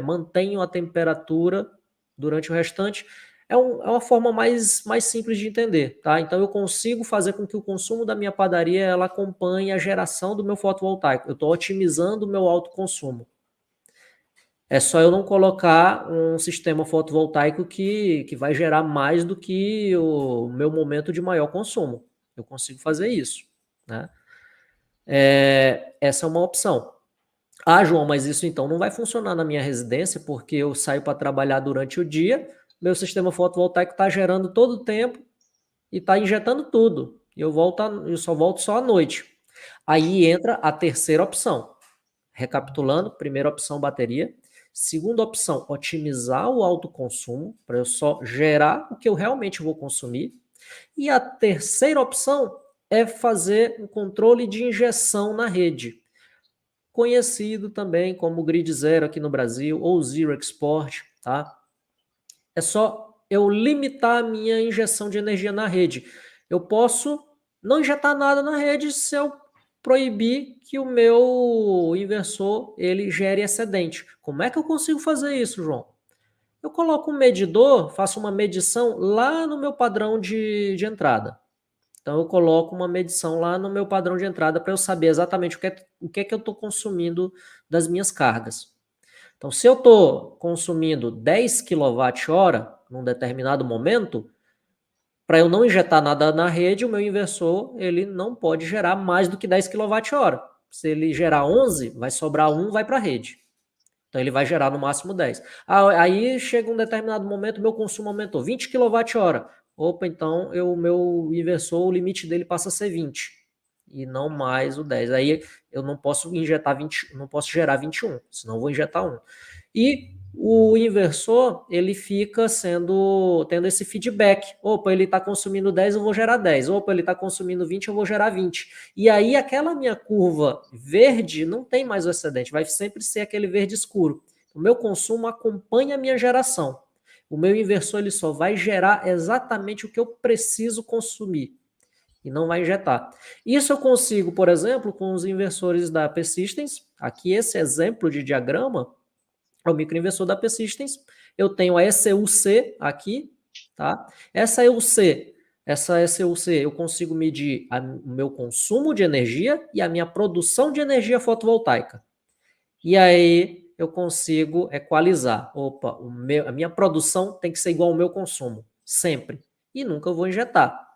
Speaker 4: mantenho a temperatura durante o restante. É uma forma mais simples de entender, tá? Então eu consigo fazer com que o consumo da minha padaria ela acompanhe a geração do meu fotovoltaico. Eu estou otimizando o meu autoconsumo. É só eu não colocar um sistema fotovoltaico que vai gerar mais do que o meu momento de maior consumo. Eu consigo fazer isso, né? Essa é uma opção. Ah, João, mas isso então não vai funcionar na minha residência porque eu saio para trabalhar durante o dia, meu sistema fotovoltaico está gerando todo o tempo e está injetando tudo. E eu só volto só à noite. Aí entra a terceira opção. Recapitulando, primeira opção, bateria. Segunda opção, otimizar o autoconsumo, para eu só gerar o que eu realmente vou consumir. E a terceira opção é fazer um controle de injeção na rede, conhecido também como Grid Zero aqui no Brasil, ou Zero Export, tá? É só eu limitar a minha injeção de energia na rede. Eu posso não injetar nada na rede se eu proibir que o meu inversor ele gere excedente. Como é que eu consigo fazer isso, João? Eu coloco um medidor, faço uma medição lá no meu padrão de entrada. Então eu coloco uma medição lá no meu padrão de entrada para eu saber exatamente o que é que eu estou consumindo das minhas cargas. Então, se eu estou consumindo 10 kWh num determinado momento, para eu não injetar nada na rede, o meu inversor ele não pode gerar mais do que 10 kWh. Se ele gerar 11, vai sobrar 1, vai para a rede. Então, ele vai gerar no máximo 10. Aí chega um determinado momento, meu consumo aumentou 20 kWh. Opa, então o meu inversor, o limite dele passa a ser 20 e não mais o 10. Aí eu não posso injetar 20, não posso gerar 21, senão eu vou injetar 1. E o inversor, ele fica tendo esse feedback. Opa, ele está consumindo 10, eu vou gerar 10. Opa, ele está consumindo 20, eu vou gerar 20. E aí aquela minha curva verde não tem mais o excedente, vai sempre ser aquele verde escuro. O meu consumo acompanha a minha geração. O meu inversor ele só vai gerar exatamente o que eu preciso consumir e não vai injetar. Isso eu consigo, por exemplo, com os inversores da Persistence. Aqui esse exemplo de diagrama é o microinversor da Persistence. Eu tenho a ECUC aqui, tá? Essa ECUC eu consigo medir o meu consumo de energia e a minha produção de energia fotovoltaica. E aí eu consigo equalizar. Opa, a minha produção tem que ser igual ao meu consumo, sempre. E nunca vou injetar.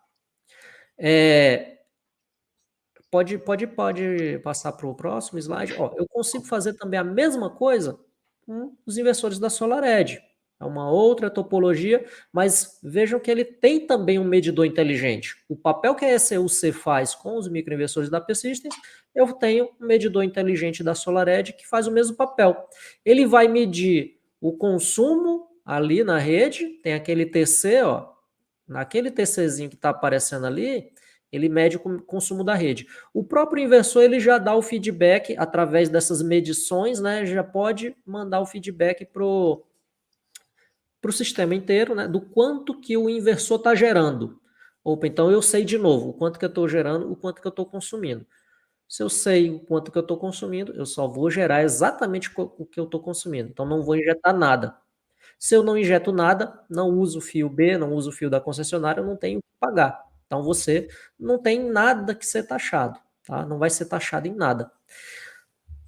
Speaker 4: Pode passar para o próximo slide. Ó, eu consigo fazer também a mesma coisa com os inversores da SolarEdge. É uma outra topologia, mas vejam que ele tem também um medidor inteligente. O papel que a ECUC faz com os microinversores da Persistence, eu tenho um medidor inteligente da SolarEdge que faz o mesmo papel. Ele vai medir o consumo ali na rede, tem aquele TC, ó, naquele TCzinho que está aparecendo ali, ele mede o consumo da rede. O próprio inversor ele já dá o feedback através dessas medições, né? Já pode mandar o feedback para o sistema inteiro, né? Do quanto que o inversor está gerando. Opa, então eu sei de novo o quanto que eu estou gerando, o quanto que eu estou consumindo. Se eu sei o quanto que eu estou consumindo, eu só vou gerar exatamente o que eu estou consumindo. Então não vou injetar nada. Se eu não injeto nada, não uso o fio B, não uso o fio da concessionária, eu não tenho que pagar. Então você não tem nada que ser taxado, tá? Não vai ser taxado em nada.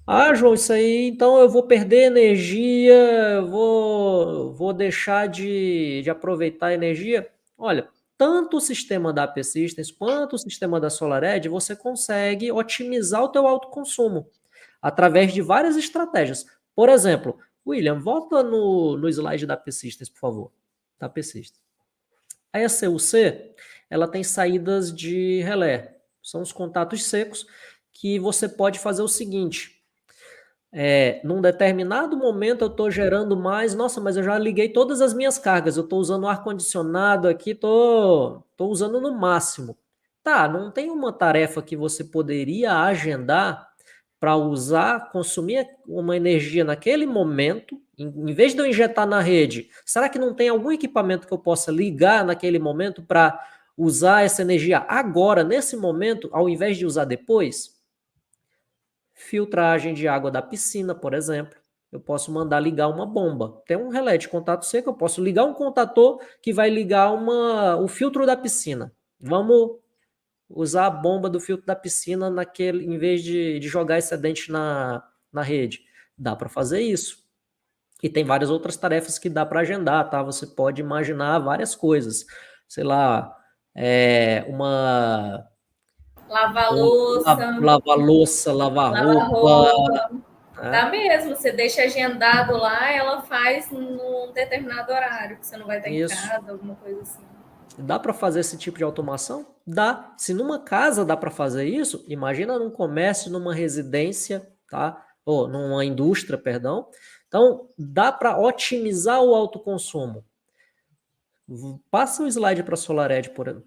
Speaker 4: Ah, João, isso aí, então eu vou perder energia, vou deixar de aproveitar a energia. Olha, tanto o sistema da Persistence quanto o sistema da SolarEdge, você consegue otimizar o teu autoconsumo através de várias estratégias. Por exemplo, William, volta no slide da Persistence, por favor. Da Persistence. A ECUC, ela tem saídas de relé. São os contatos secos que você pode fazer o seguinte. Num determinado momento eu estou gerando mais, nossa, mas eu já liguei todas as minhas cargas, eu estou usando o ar-condicionado aqui, estou usando no máximo. Tá, não tem uma tarefa que você poderia agendar para usar, consumir uma energia naquele momento, em vez de eu injetar na rede, será que não tem algum equipamento que eu possa ligar naquele momento para usar essa energia agora, nesse momento, ao invés de usar depois? Filtragem de água da piscina, por exemplo. Eu posso mandar ligar uma bomba. Tem um relé de contato seco, eu posso ligar um contator que vai ligar o filtro da piscina. Vamos usar a bomba do filtro da piscina em vez de jogar excedente na rede. Dá para fazer isso. E tem várias outras tarefas que dá para agendar, tá? Você pode imaginar várias coisas. Sei lá,
Speaker 2: Lavar louça.
Speaker 4: Lavar louça, lavar
Speaker 2: roupa. Dá mesmo, você deixa agendado lá, ela faz num determinado horário, que você não vai estar em casa, alguma coisa assim.
Speaker 4: Dá para fazer esse tipo de automação? Dá. Se numa casa dá para fazer isso, imagina num comércio, numa residência, tá? Ou numa indústria, perdão. Então, dá para otimizar o autoconsumo. Passa o slide para a SolarEdge, por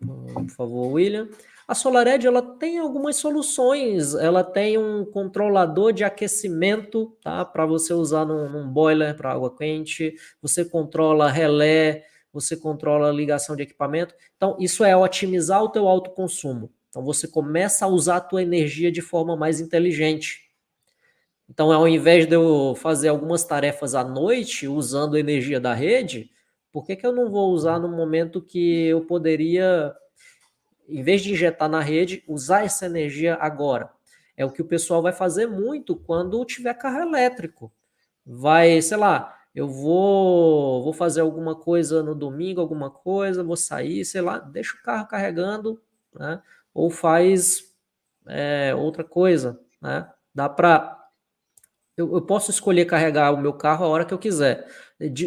Speaker 4: favor, William. A SolarEdge, ela tem algumas soluções. Ela tem um controlador de aquecimento, tá? Para você usar num boiler para água quente. Você controla relé, você controla a ligação de equipamento. Então, isso é otimizar o teu autoconsumo. Então, você começa a usar a tua energia de forma mais inteligente. Então, ao invés de eu fazer algumas tarefas à noite usando a energia da rede, por que eu não vou usar no momento que eu poderia, em vez de injetar na rede, usar essa energia agora? É o que o pessoal vai fazer muito quando tiver carro elétrico. Vai, sei lá, eu vou fazer alguma coisa no domingo, alguma coisa, vou sair, sei lá, deixa o carro carregando, né? Ou faz outra coisa, né? Dá para... Eu posso escolher carregar o meu carro a hora que eu quiser.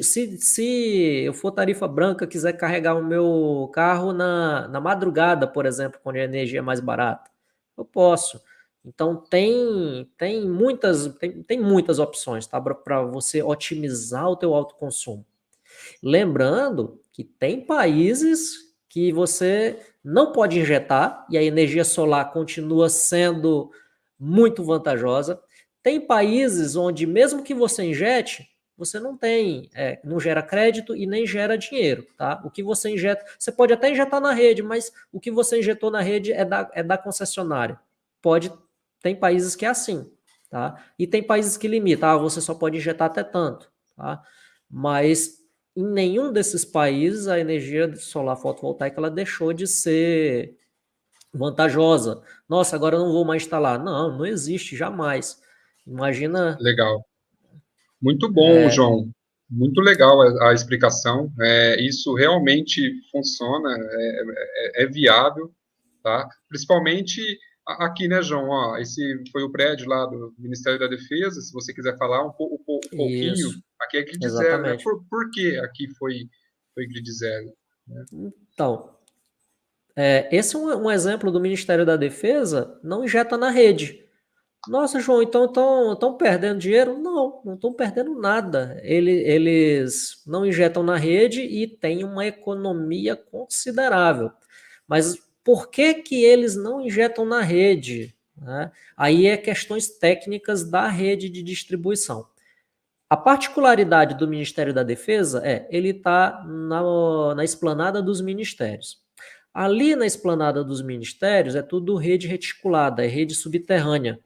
Speaker 4: Se eu for tarifa branca, quiser carregar o meu carro na madrugada, por exemplo, quando a energia é mais barata, eu posso. Então, tem muitas opções, tá? Para você otimizar o teu autoconsumo. Lembrando que tem países que você não pode injetar e a energia solar continua sendo muito vantajosa. Tem países onde, mesmo que você injete, você não tem, não gera crédito e nem gera dinheiro, tá? O que você injeta, você pode até injetar na rede, mas o que você injetou na rede é da concessionária. Tem países que é assim, tá? E tem países que limitam, você só pode injetar até tanto, tá? Mas em nenhum desses países a energia solar fotovoltaica ela deixou de ser vantajosa. Nossa, agora eu não vou mais instalar. Não, não existe, jamais. Imagina.
Speaker 1: Legal. Muito bom, João. Muito legal a explicação. Isso realmente funciona, é viável, tá? Principalmente aqui, né, João? Ó, esse foi o prédio lá do Ministério da Defesa. Se você quiser falar um pouquinho,
Speaker 4: Isso,
Speaker 1: aqui é grid zero, né?
Speaker 4: exatamente.
Speaker 1: Por que aqui foi grid zero? Né?
Speaker 4: Então, esse é um exemplo do Ministério da Defesa, não injeta na rede. Nossa, João, então estão perdendo dinheiro? Não estão perdendo nada. Eles não injetam na rede e tem uma economia considerável. Mas por que que eles não injetam na rede? Né? Aí é questões técnicas da rede de distribuição. A particularidade do Ministério da Defesa ele está na esplanada dos ministérios. Ali na esplanada dos ministérios é tudo rede reticulada, é rede subterrânea.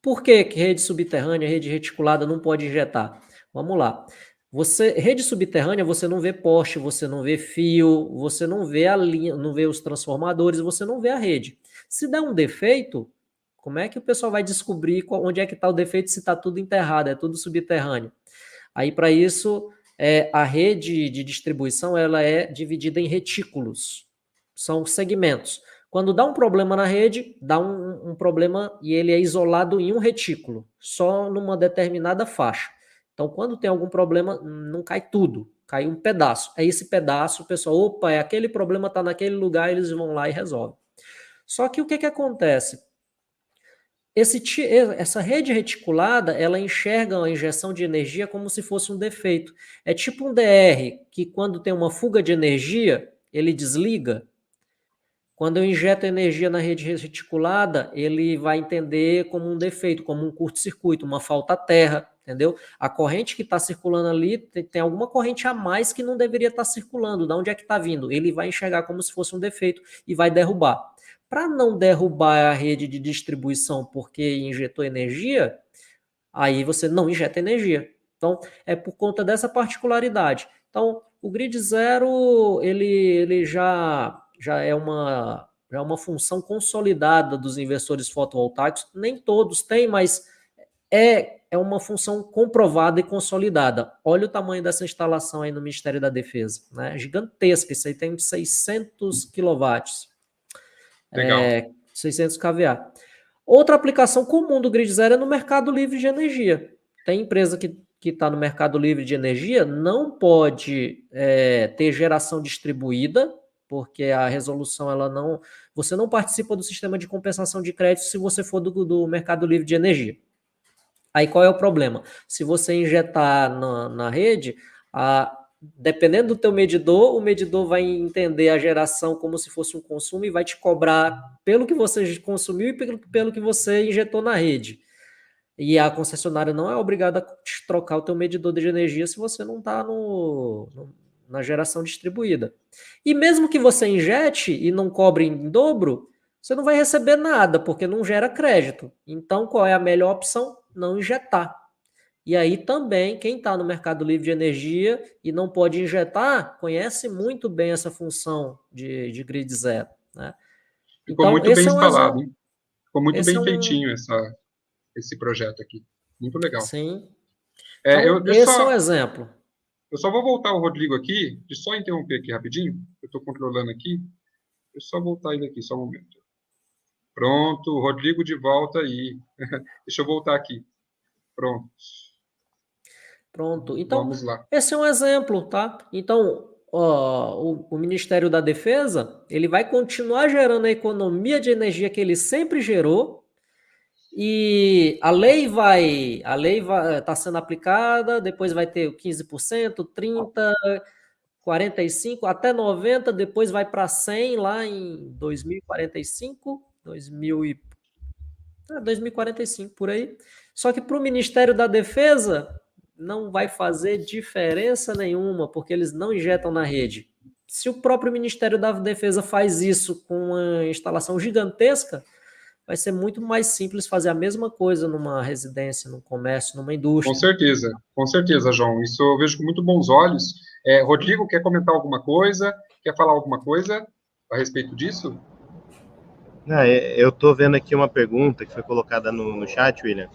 Speaker 4: Por que rede subterrânea, rede reticulada não pode injetar? Vamos lá. Rede subterrânea, você não vê poste, você não vê fio, você não vê a linha, não vê os transformadores, você não vê a rede. Se der um defeito, como é que o pessoal vai descobrir onde é que está o defeito se está tudo enterrado, é tudo subterrâneo? Aí, para isso, a rede de distribuição ela é dividida em retículos. São segmentos. Quando dá um problema na rede, dá um problema e ele é isolado em um retículo, só numa determinada faixa. Então, quando tem algum problema, não cai tudo, cai um pedaço. É esse pedaço, o pessoal, opa, aquele problema está naquele lugar, eles vão lá e resolvem. Só que o que acontece? Essa rede reticulada, ela enxerga a injeção de energia como se fosse um defeito. É tipo um DR, que quando tem uma fuga de energia, ele desliga. Quando eu injeto energia na rede reticulada, ele vai entender como um defeito, como um curto-circuito, uma falta-terra, entendeu? A corrente que está circulando ali, tem alguma corrente a mais que não deveria estar circulando. De onde é que está vindo? Ele vai enxergar como se fosse um defeito e vai derrubar. Para não derrubar a rede de distribuição porque injetou energia, aí você não injeta energia. Então, é por conta dessa particularidade. Então, o grid zero, ele já é uma função consolidada dos investidores fotovoltaicos. Nem todos têm, mas é uma função comprovada e consolidada. Olha o tamanho dessa instalação aí no Ministério da Defesa. Né? Gigantesca, isso aí tem 600 quilowatts.
Speaker 1: Legal.
Speaker 4: 600 kVA. Outra aplicação comum do grid zero é no mercado livre de energia. Tem empresa que está no mercado livre de energia, não pode ter geração distribuída, porque a resolução você não participa do sistema de compensação de crédito se você for do mercado livre de energia. Aí qual é o problema? Se você injetar na rede, dependendo do teu medidor, o medidor vai entender a geração como se fosse um consumo e vai te cobrar pelo que você consumiu e pelo que você injetou na rede. E a concessionária não é obrigada a trocar o teu medidor de energia se você não está na geração distribuída. E mesmo que você injete e não cobre em dobro, você não vai receber nada, porque não gera crédito. Então, qual é a melhor opção? Não injetar. E aí também, quem está no mercado livre de energia e não pode injetar, conhece muito bem essa função de grid zero. Né?
Speaker 1: Ficou
Speaker 4: então,
Speaker 1: muito bem instalado, hein? Ficou muito bem feitinho esse projeto aqui. Muito legal.
Speaker 4: Sim. Então, esse é um exemplo.
Speaker 1: Eu só vou voltar o Rodrigo aqui, deixa eu só interromper aqui rapidinho, eu estou controlando aqui. Deixa eu só voltar ele aqui, só um momento. Pronto, Rodrigo de volta aí. Deixa eu voltar aqui. Pronto.
Speaker 4: Então,
Speaker 1: vamos lá.
Speaker 4: Esse é um exemplo, tá? Então, o Ministério da Defesa, ele vai continuar gerando a economia de energia que ele sempre gerou, e a lei vai tá sendo aplicada, depois vai ter 15%, 30%, 45%, até 90%, depois vai para 100% lá em 2045, 2045, por aí. Só que para o Ministério da Defesa não vai fazer diferença nenhuma, porque eles não injetam na rede. Se o próprio Ministério da Defesa faz isso com uma instalação gigantesca, vai ser muito mais simples fazer a mesma coisa numa residência, num comércio, numa indústria.
Speaker 1: Com certeza, João. Isso eu vejo com muito bons olhos. Rodrigo, quer comentar alguma coisa? Quer falar alguma coisa a respeito disso?
Speaker 3: Eu estou vendo aqui uma pergunta que foi colocada no chat, William,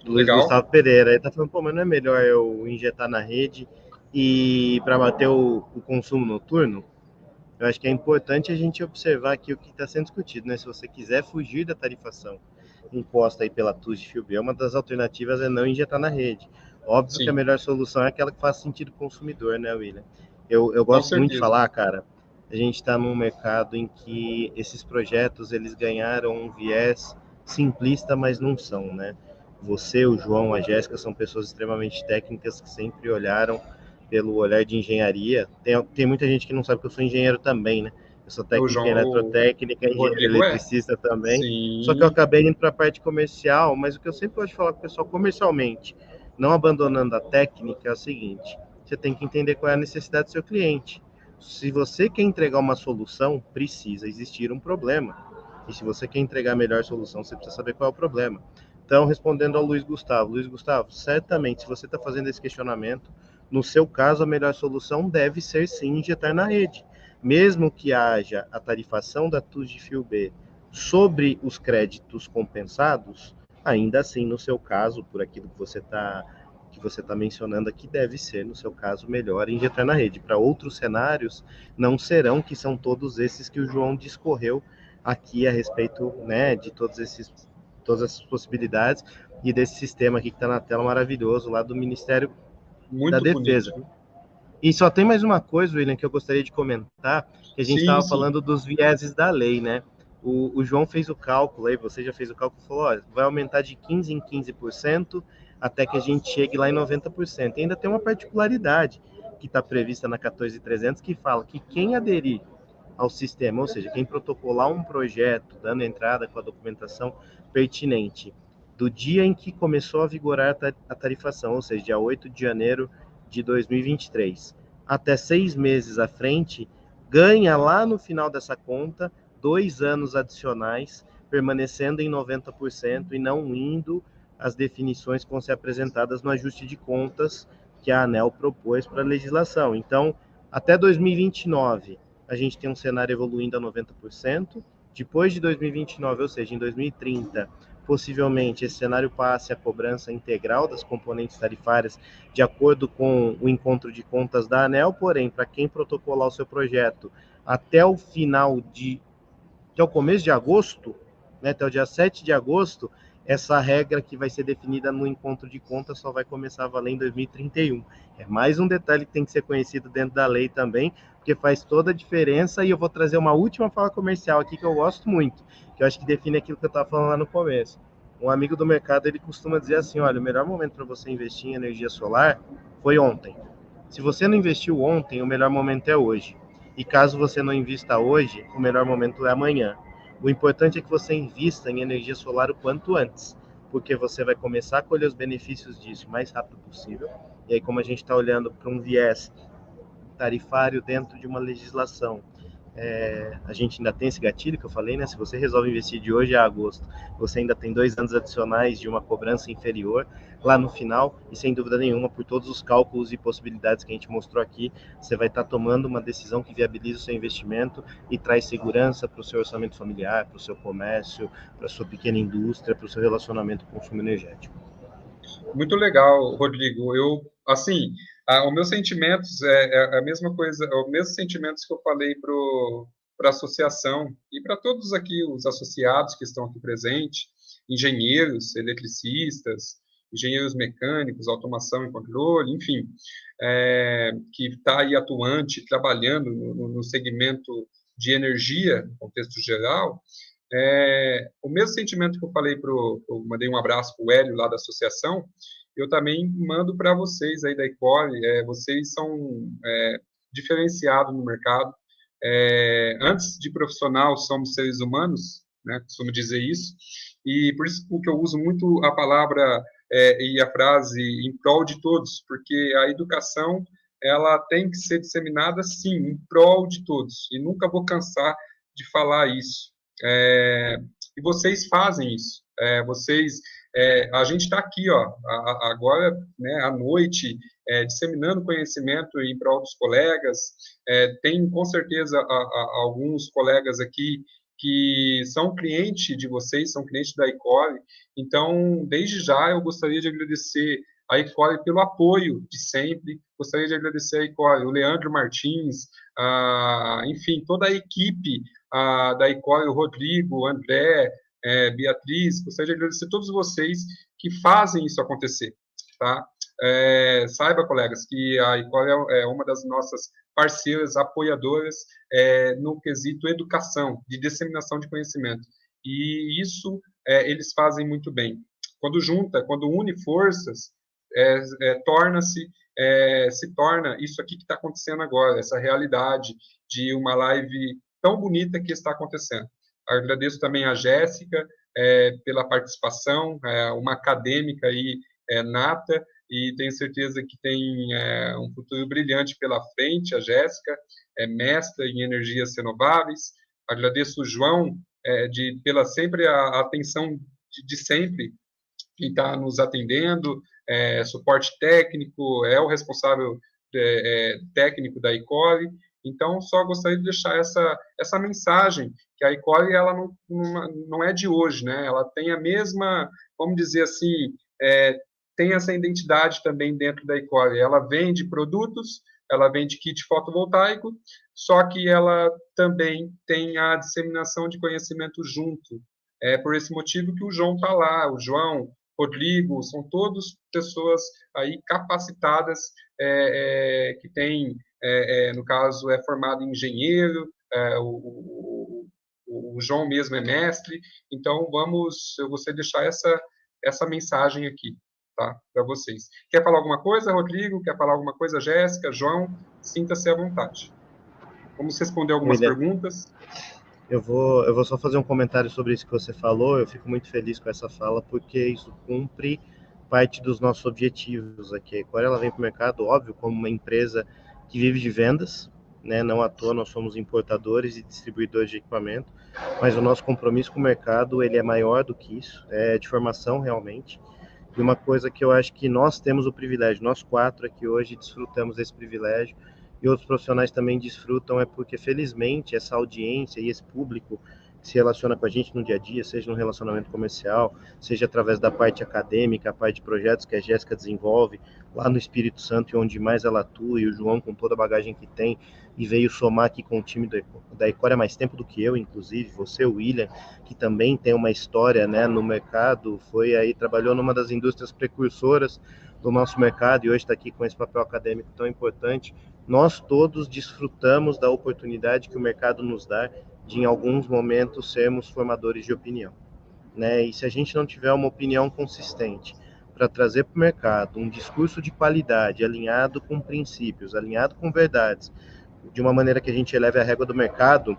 Speaker 3: do Luiz
Speaker 1: Legal.
Speaker 3: Gustavo Pereira. Ele está falando, pô, mas não é melhor eu injetar na rede e para bater o consumo noturno? Eu acho que é importante a gente observar aqui o que está sendo discutido, né? Se você quiser fugir da tarifação imposta aí pela TUS de Fio B, uma das alternativas é não injetar na rede. Óbvio que a
Speaker 1: Sim,
Speaker 3: melhor solução é aquela que faz sentido para o consumidor, né, William? Eu
Speaker 1: com
Speaker 3: gosto muito de
Speaker 1: certeza.
Speaker 3: falar, cara, a gente está num mercado em que esses projetos, eles ganharam um viés simplista, mas não são, né? Você, o João, a Jéssica são pessoas extremamente técnicas que sempre olharam pelo olhar de engenharia. Tem muita gente que não sabe que eu sou engenheiro também, né? Eu sou
Speaker 1: O
Speaker 3: técnico em
Speaker 1: João,
Speaker 3: eletrotécnica,
Speaker 1: o
Speaker 3: engenheiro
Speaker 1: Rodrigo
Speaker 3: eletricista também. Só que eu
Speaker 1: Sim,
Speaker 3: acabei indo para a parte comercial, mas o que eu sempre gosto de falar com o pessoal comercialmente, não abandonando a técnica, é o seguinte: você tem que entender qual é a necessidade do seu cliente. Se você quer entregar uma solução, precisa existir um problema. E se você quer entregar a melhor solução, você precisa saber qual é o problema. Então, respondendo ao Luiz Gustavo, certamente, se você está fazendo esse questionamento, no seu caso, a melhor solução deve ser sim injetar na rede. Mesmo que haja a tarifação da TUS de Fio B sobre os créditos compensados, ainda assim, no seu caso, por aquilo que você está mencionando aqui, deve ser, no seu caso, melhor injetar na rede. Para outros cenários, não serão, que são todos esses que o João discorreu aqui a respeito, né, de todas essas possibilidades e desse sistema aqui que está na tela maravilhoso lá do Ministério da
Speaker 1: muito bonito.
Speaker 3: Defesa. E só tem mais uma coisa, William, que eu gostaria de comentar, que a gente
Speaker 1: Sim,
Speaker 3: estava
Speaker 1: sim.
Speaker 3: falando dos vieses da lei, né? O João fez o cálculo aí, você já fez o cálculo, falou, ó, vai aumentar de 15 em 15% até que a gente chegue lá em 90%. E ainda tem uma particularidade que está prevista na 14.300 que fala que quem aderir ao sistema, ou seja, quem protocolar um projeto, dando entrada com a documentação pertinente, do dia em que começou a vigorar a tarifação, ou seja, dia 8 de janeiro de 2023, até 6 meses à frente, ganha lá no final dessa conta 2 anos adicionais, permanecendo em 90% e não indo às definições que vão ser apresentadas no ajuste de contas que a ANEEL propôs para a legislação. Então, até 2029, a gente tem um cenário evoluindo a 90%. Depois de 2029, ou seja, em 2030, possivelmente esse cenário passe a cobrança integral das componentes tarifárias de acordo com o encontro de contas da ANEEL, porém, para quem protocolar o seu projeto até o final de até o começo de agosto, né, até o dia 7 de agosto, essa regra que vai ser definida no encontro de contas só vai começar a valer em 2031. É mais um detalhe que tem que ser conhecido dentro da lei também, porque faz toda a diferença. E eu vou trazer uma última fala comercial aqui que eu gosto muito, que eu acho que define aquilo que eu estava falando lá no começo. Um amigo do mercado, ele costuma dizer assim, olha, o melhor momento para você investir em energia solar foi ontem. Se você não investiu ontem, o melhor momento é hoje. E caso você não invista hoje, o melhor momento é amanhã. O importante é que você invista em energia solar o quanto antes, porque você vai começar a colher os benefícios disso o mais rápido possível. E aí, como a gente está olhando para um viés tarifário dentro de uma legislação, a gente ainda tem esse gatilho que eu falei, né? Se você resolve investir de hoje a agosto, você ainda tem 2 anos adicionais de uma cobrança inferior lá no final, e sem dúvida nenhuma, por todos os cálculos e possibilidades que a gente mostrou aqui, você vai estar tomando uma decisão que viabiliza o seu investimento e traz segurança para o seu orçamento familiar, para o seu comércio, para a sua pequena indústria, para o seu relacionamento com o consumo energético.
Speaker 1: Muito legal, Rodrigo. Assim, os meus sentimentos é a mesma coisa, é os mesmos sentimentos que eu falei para a associação e para todos aqui os associados que estão aqui presentes, engenheiros, eletricistas, engenheiros mecânicos, automação e controle, enfim, que está aí atuante, trabalhando no segmento de energia, no contexto geral. O mesmo sentimento que eu falei eu mandei um abraço para o Hélio lá da associação, eu também mando para vocês aí da Ecole. Vocês são diferenciados no mercado. Antes de profissional, somos seres humanos, né? Costumo dizer isso. E por isso que eu uso muito a palavra e a frase em prol de todos, porque a educação ela tem que ser disseminada, sim, em prol de todos. E nunca vou cansar de falar isso. E vocês fazem isso. A gente está aqui, ó, agora, né, à noite, disseminando conhecimento em prol dos colegas. Tem, com certeza, alguns colegas aqui que são clientes de vocês, são clientes da Ecole. Então, desde já, eu gostaria de agradecer a Ecole pelo apoio de sempre. Gostaria de agradecer a Ecole, o Leandro Martins, enfim, toda a equipe da Ecole, o Rodrigo, o André, Beatriz. Gostaria de agradecer a todos vocês que fazem isso acontecer, tá? Saiba, colegas, que a Ecole é uma das nossas parceiras, apoiadoras no quesito educação, de disseminação de conhecimento. E isso eles fazem muito bem. Quando une forças, se torna isso aqui que está acontecendo agora, essa realidade de uma live tão bonita que está acontecendo. Agradeço também a Jéssica pela participação, uma acadêmica aí, nata, e tenho certeza que tem um futuro brilhante pela frente. A Jéssica é mestra em energias renováveis. Agradeço o João pela sempre a atenção de sempre, que está nos atendendo, suporte técnico, é o responsável técnico da Ecole. Então, só gostaria de deixar essa mensagem, que a Ecole ela não é de hoje, né? Ela tem a mesma, vamos dizer assim, tem essa identidade também dentro da Ecole. Ela vende produtos, ela vende kit fotovoltaico, só que ela também tem a disseminação de conhecimento junto. É por esse motivo que o João está lá, o João, Rodrigo, são todas pessoas aí capacitadas, que têm, no caso, é formado em engenheiro, o João mesmo é mestre. Então, eu gostaria de deixar essa mensagem aqui, tá, para vocês. Quer falar alguma coisa, Rodrigo? Quer falar alguma coisa, Jéssica, João? Sinta-se à vontade. Vamos responder algumas perguntas.
Speaker 3: Eu vou só fazer um comentário sobre isso que você falou. Eu fico muito feliz com essa fala, porque isso cumpre parte dos nossos objetivos aqui. A Ecole, ela vem para o mercado, óbvio, como uma empresa que vive de vendas, né? Não à toa nós somos importadores e distribuidores de equipamento, mas o nosso compromisso com o mercado, ele é maior do que isso, é de formação realmente. E uma coisa que eu acho que nós temos o privilégio, nós 4 aqui hoje desfrutamos desse privilégio, e outros profissionais também desfrutam, é porque, felizmente, essa audiência e esse público que se relaciona com a gente no dia a dia, seja no relacionamento comercial, seja através da parte acadêmica, a parte de projetos que a Jéssica desenvolve lá no Espírito Santo, e onde mais ela atua, e o João, com toda a bagagem que tem, e veio somar aqui com o time da Ecole há mais tempo do que eu, inclusive, você, o William, que também tem uma história, né, no mercado, trabalhou numa das indústrias precursoras do nosso mercado, e hoje está aqui com esse papel acadêmico tão importante. Nós todos desfrutamos da oportunidade que o mercado nos dá de, em alguns momentos, sermos formadores de opinião, né? E se a gente não tiver uma opinião consistente para trazer para o mercado um discurso de qualidade, alinhado com princípios, alinhado com verdades, de uma maneira que a gente eleve a régua do mercado,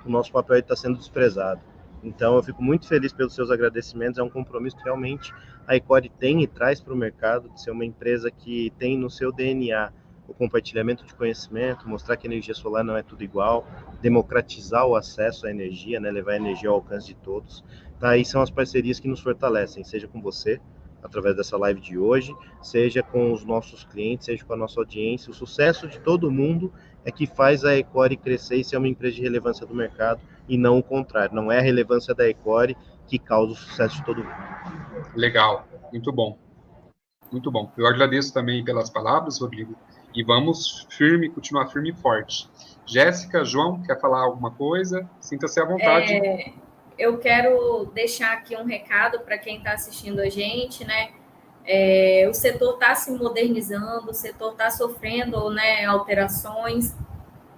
Speaker 3: o nosso papel está sendo desprezado. Então, eu fico muito feliz pelos seus agradecimentos. É um compromisso que realmente a Ecole tem e traz para o mercado, de ser uma empresa que tem no seu DNA o compartilhamento de conhecimento, mostrar que a energia solar não é tudo igual, democratizar o acesso à energia, né, levar a energia ao alcance de todos. Tá, aí são as parcerias que nos fortalecem, seja com você, através dessa live de hoje, seja com os nossos clientes, seja com a nossa audiência. O sucesso de todo mundo é que faz a Ecole crescer e ser uma empresa de relevância do mercado, e não o contrário. Não é a relevância da Ecole que causa o sucesso de todo mundo.
Speaker 1: Legal, muito bom. Muito bom. Eu agradeço também pelas palavras, Rodrigo, e vamos continuar firme e forte. Jéssica, João, quer falar alguma coisa? Sinta-se à vontade.
Speaker 2: Eu quero deixar aqui um recado para quem está assistindo a gente, né? O setor está se modernizando, o setor está sofrendo, né, alterações,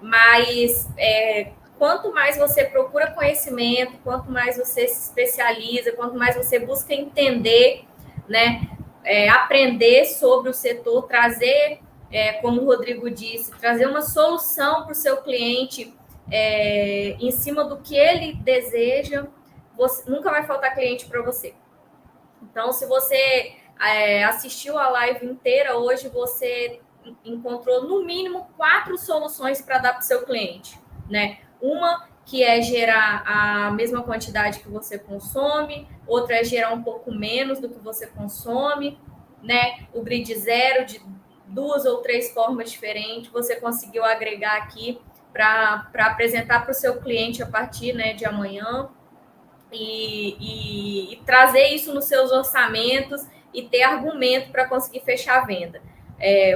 Speaker 2: mas quanto mais você procura conhecimento, quanto mais você se especializa, quanto mais você busca entender, né, aprender sobre o setor, trazer, como o Rodrigo disse, trazer uma solução para o seu cliente em cima do que ele deseja, nunca vai faltar cliente para você. Então, se você assistiu a live inteira, hoje você encontrou no mínimo 4 soluções para dar para o seu cliente, né? Uma que é gerar a mesma quantidade que você consome, outra é gerar um pouco menos do que você consome, né? O grid zero, de 2 ou 3 formas diferentes, você conseguiu agregar aqui para apresentar para o seu cliente a partir, né, de amanhã e trazer isso nos seus orçamentos e ter argumento para conseguir fechar a venda.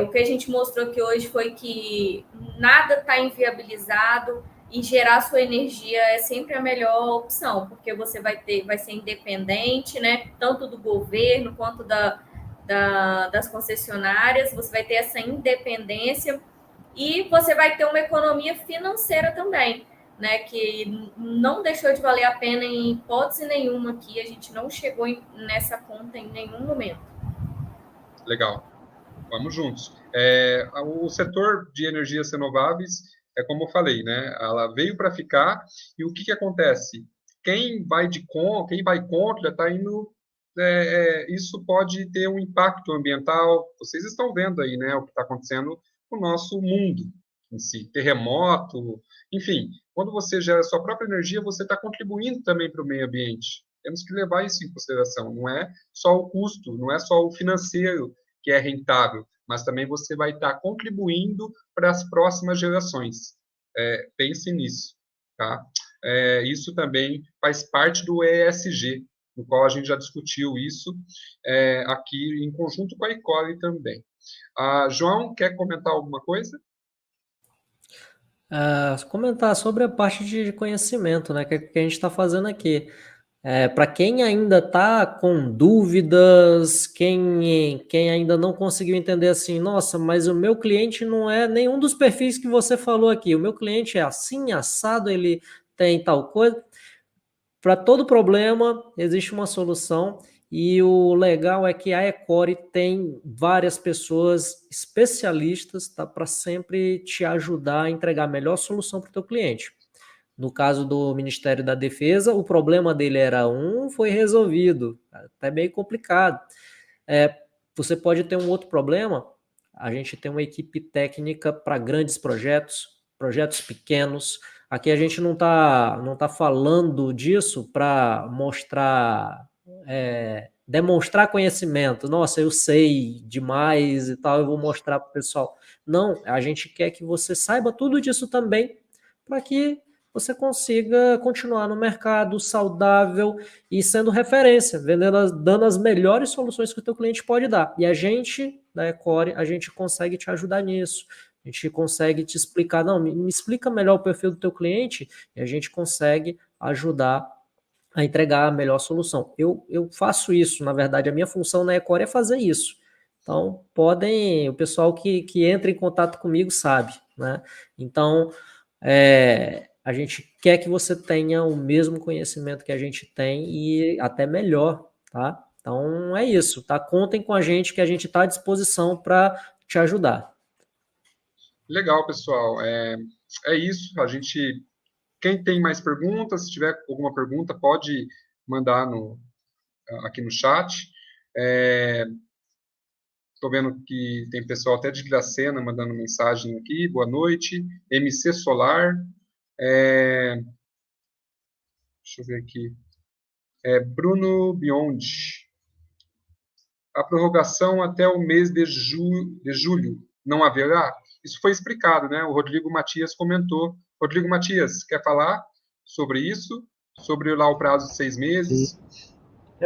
Speaker 2: O que a gente mostrou aqui hoje foi que nada está inviabilizado e gerar sua energia é sempre a melhor opção, porque você vai ser independente, né? Tanto do governo quanto das concessionárias, você vai ter essa independência e você vai ter uma economia financeira também, né? Que não deixou de valer a pena em hipótese nenhuma aqui, a gente não chegou nessa conta em nenhum momento.
Speaker 1: Legal. Vamos juntos. O setor de energias renováveis, como eu falei, né? Ela veio para ficar e o que acontece? Quem vai contra está indo. Isso pode ter um impacto ambiental. Vocês estão vendo aí, né? O que está acontecendo no nosso mundo em si, terremoto, enfim. Quando você gera sua própria energia, você está contribuindo também para o meio ambiente. Temos que levar isso em consideração. Não é só o custo, não é só o financeiro que é rentável, mas também você vai estar contribuindo para as próximas gerações. Pense nisso, tá? Isso também faz parte do ESG, no qual a gente já discutiu isso aqui em conjunto com a Ecole também. João, quer comentar alguma coisa?
Speaker 4: Comentar sobre a parte de conhecimento, né, que a gente está fazendo aqui. Para quem ainda está com dúvidas, quem ainda não conseguiu entender assim, nossa, mas o meu cliente não é nenhum dos perfis que você falou aqui, o meu cliente é assim, assado, ele tem tal coisa. Para todo problema existe uma solução e o legal é que a Ecore tem várias pessoas especialistas, tá, para sempre te ajudar a entregar a melhor solução para o teu cliente. No caso do Ministério da Defesa, o problema dele era foi resolvido, até meio complicado. Você pode ter um outro problema, a gente tem uma equipe técnica para grandes projetos pequenos. Aqui a gente não tá falando disso para demonstrar conhecimento. Nossa, eu sei demais e tal, eu vou mostrar para o pessoal. Não, a gente quer que você saiba tudo disso também, para que você consiga continuar no mercado saudável e sendo referência, dando as melhores soluções que o teu cliente pode dar. E a gente, da Ecore, a gente consegue te ajudar nisso. A gente consegue te explicar, não, me explica melhor o perfil do teu cliente e a gente consegue ajudar a entregar a melhor solução. Eu faço isso, na verdade, a minha função na Ecore é fazer isso. Então, o pessoal que entra em contato comigo sabe, né? Então, a gente quer que você tenha o mesmo conhecimento que a gente tem e até melhor, tá? Então, é isso, tá? Contem com a gente que a gente está à disposição para te ajudar.
Speaker 1: Legal, pessoal. É isso. Quem tem mais perguntas, se tiver alguma pergunta, pode mandar aqui no chat. Estou vendo que tem pessoal até de Dracena mandando mensagem aqui. Boa noite. MC Solar. Deixa eu ver aqui. Bruno Biondi. A prorrogação até o mês de julho não haverá? Isso foi explicado, né? O Rodrigo Matias comentou. Rodrigo Matias, quer falar sobre isso? Sobre lá o prazo de 6 meses?
Speaker 3: Sim.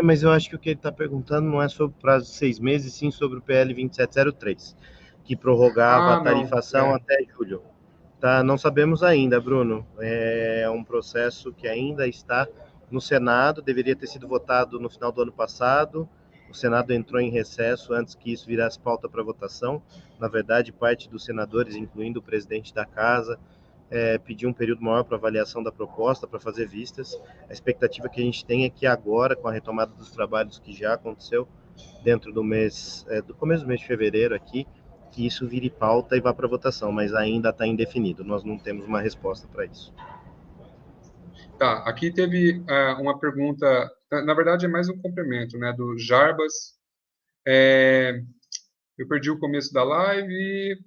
Speaker 3: Mas eu acho que o que ele está perguntando não é sobre o prazo de 6 meses, sim sobre o PL 2703, que prorrogava a tarifação até julho. Tá? Não sabemos ainda, Bruno. É um processo que ainda está no Senado, deveria ter sido votado no final do ano passado. O Senado entrou em recesso antes que isso virasse pauta para votação. Na verdade, parte dos senadores, incluindo o presidente da casa, pediu um período maior para avaliação da proposta, para fazer vistas. A expectativa que a gente tem é que agora, com a retomada dos trabalhos que já aconteceu dentro do começo do mês de fevereiro aqui, que isso vire pauta e vá para votação, mas ainda está indefinido. Nós não temos uma resposta para isso.
Speaker 1: Tá, aqui teve uma pergunta, na verdade é mais um complemento, né, do Jarbas. Eu perdi o começo da live.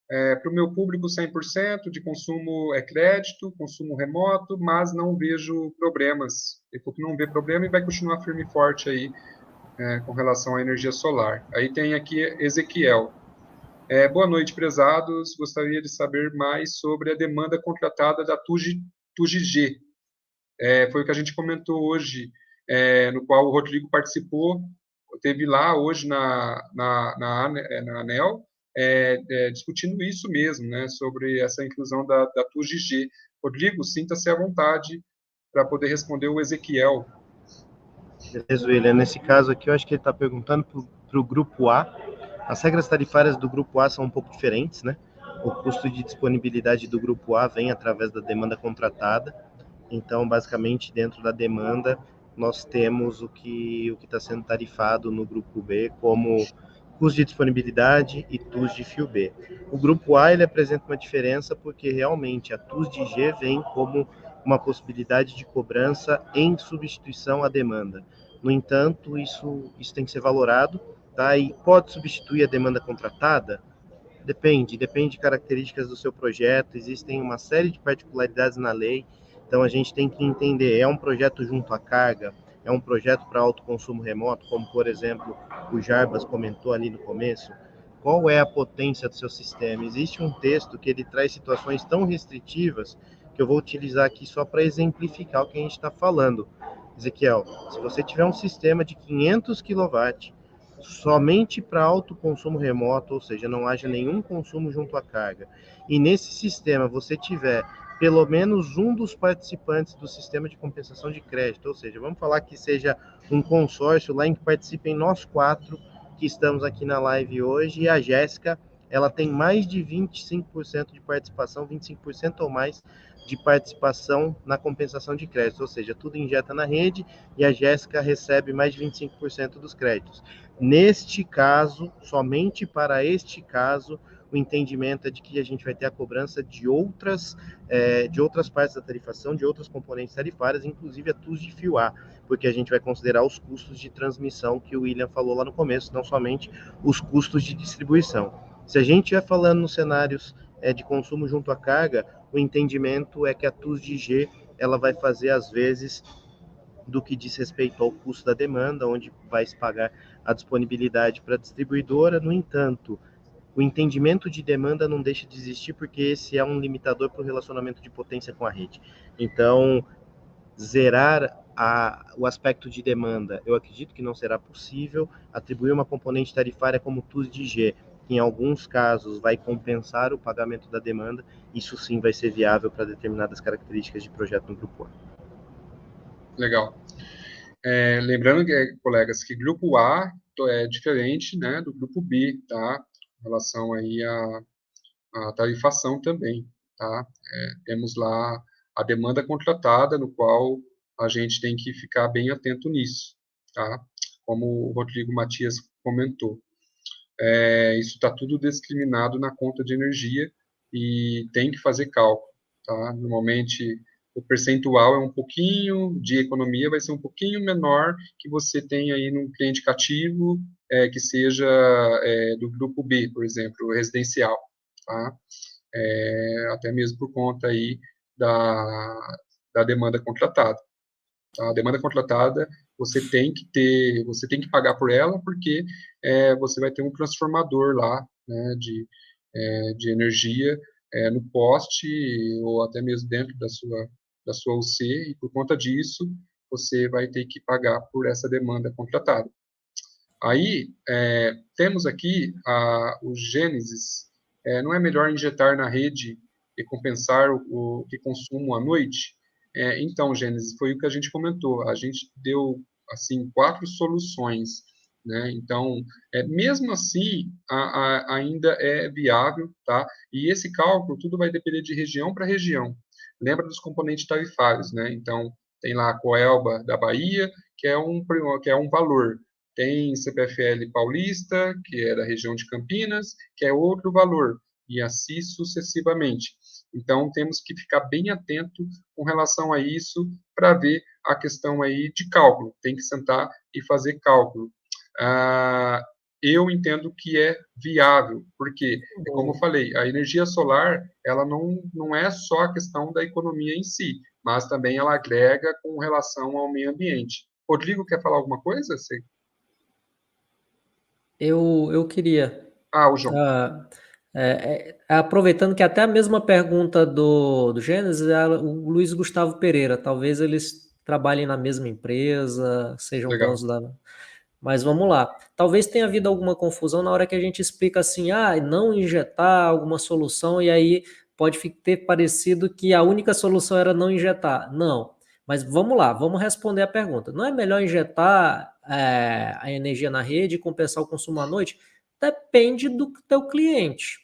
Speaker 1: Para o meu público, 100% de consumo é crédito, consumo remoto, mas não vejo problemas. Ele falou que não vê problema e vai continuar firme e forte aí com relação à energia solar. Aí tem aqui Ezequiel. Boa noite, prezados. Gostaria de saber mais sobre a demanda contratada da TUG-G. Foi o que a gente comentou hoje, no qual o Rodrigo participou. Teve lá hoje na ANEEL, discutindo isso mesmo, né, sobre essa inclusão da TUG-G. Rodrigo, sinta-se à vontade para poder responder o Ezequiel.
Speaker 3: Beleza, William. Nesse caso aqui, eu acho que ele está perguntando para o grupo A. As regras tarifárias do grupo A são um pouco diferentes, né? O custo de disponibilidade do grupo A vem através da demanda contratada. Então, basicamente, dentro da demanda, nós temos o que está sendo tarifado no grupo B como custo de disponibilidade e TUS de fio B. O grupo A ele apresenta uma diferença porque realmente a TUS de G vem como uma possibilidade de cobrança em substituição à demanda. No entanto, isso tem que ser valorado, tá? E pode substituir a demanda contratada? Depende de características do seu projeto, existem uma série de particularidades na lei, então a gente tem que entender, é um projeto junto à carga, é um projeto para autoconsumo remoto, como por exemplo o Jarbas comentou ali no começo, qual é a potência do seu sistema? Existe um texto que ele traz situações tão restritivas que eu vou utilizar aqui só para exemplificar o que a gente está falando. Ezequiel, se você tiver um sistema de 500 kW, somente para autoconsumo remoto, ou seja, não haja nenhum consumo junto à carga, e nesse sistema você tiver pelo menos um dos participantes do sistema de compensação de crédito, ou seja, vamos falar que seja um consórcio lá em que participem nós 4 que estamos aqui na live hoje, e a Jéssica, ela tem mais de 25% de participação, 25% ou mais de participação na compensação de créditos, ou seja, tudo injeta na rede e a Jéssica recebe mais de 25% dos créditos. Neste caso, somente para este caso, o entendimento é de que a gente vai ter a cobrança de outras partes da tarifação, de outras componentes tarifárias, inclusive a TUS de fio A, porque a gente vai considerar os custos de transmissão que o William falou lá no começo, não somente os custos de distribuição. Se a gente estiver falando nos cenários de consumo junto à carga, o entendimento é que a TUS de G ela vai fazer, às vezes, do que diz respeito ao custo da demanda, onde vai se pagar a disponibilidade para a distribuidora. No entanto, o entendimento de demanda não deixa de existir, porque esse é um limitador para o relacionamento de potência com a rede. Então, zerar o aspecto de demanda, eu acredito que não será possível. Atribuir uma componente tarifária como TUS de G, que em alguns casos vai compensar o pagamento da demanda, isso sim vai ser viável para determinadas características de projeto no grupo A.
Speaker 1: Legal. Lembrando, colegas, que grupo A é diferente, né, do grupo B, tá? Em relação aí à tarifação também, tá? Temos lá a demanda contratada, no qual a gente tem que ficar bem atento nisso, tá? Como o Rodrigo Matias comentou. Isso está tudo discriminado na conta de energia e tem que fazer cálculo, tá? Normalmente, o percentual é um pouquinho de economia, vai ser um pouquinho menor que você tem aí num cliente cativo, que seja do grupo B, por exemplo, residencial, tá? Até mesmo por conta aí da demanda contratada. Tá? A demanda contratada, você tem que pagar por ela, porque você vai ter um transformador lá, né, de energia no poste, ou até mesmo dentro da sua UC, e por conta disso, você vai ter que pagar por essa demanda contratada. Aí, temos aqui o Gênesis. Não é melhor injetar na rede e compensar o que consumo à noite? Então, Gênesis, foi o que a gente comentou. A gente deu, assim, 4 soluções, né? Então, mesmo assim, ainda é viável, tá? E esse cálculo, tudo vai depender de região para região. Lembra dos componentes tarifários, né? Então, tem lá a Coelba da Bahia, que é um valor. Tem CPFL Paulista, que é da região de Campinas, que é outro valor, e assim sucessivamente. Então, temos que ficar bem atento com relação a isso para ver a questão aí de cálculo. Tem que sentar e fazer cálculo. Eu entendo que é viável, porque, como eu falei, a energia solar, ela não é só a questão da economia em si, mas também ela agrega com relação ao meio ambiente. Rodrigo, quer falar alguma coisa?
Speaker 4: Eu queria.
Speaker 1: O João.
Speaker 4: Aproveitando que até a mesma pergunta do Gênesis, o Luiz Gustavo Pereira, talvez eles trabalhem na mesma empresa, sejam donos da... Mas vamos lá. Talvez tenha havido alguma confusão na hora que a gente explica assim, não injetar alguma solução, e aí pode ter parecido que a única solução era não injetar. Não. Mas vamos lá, vamos responder a pergunta. Não é melhor injetar a energia na rede e compensar o consumo à noite? Depende do teu cliente.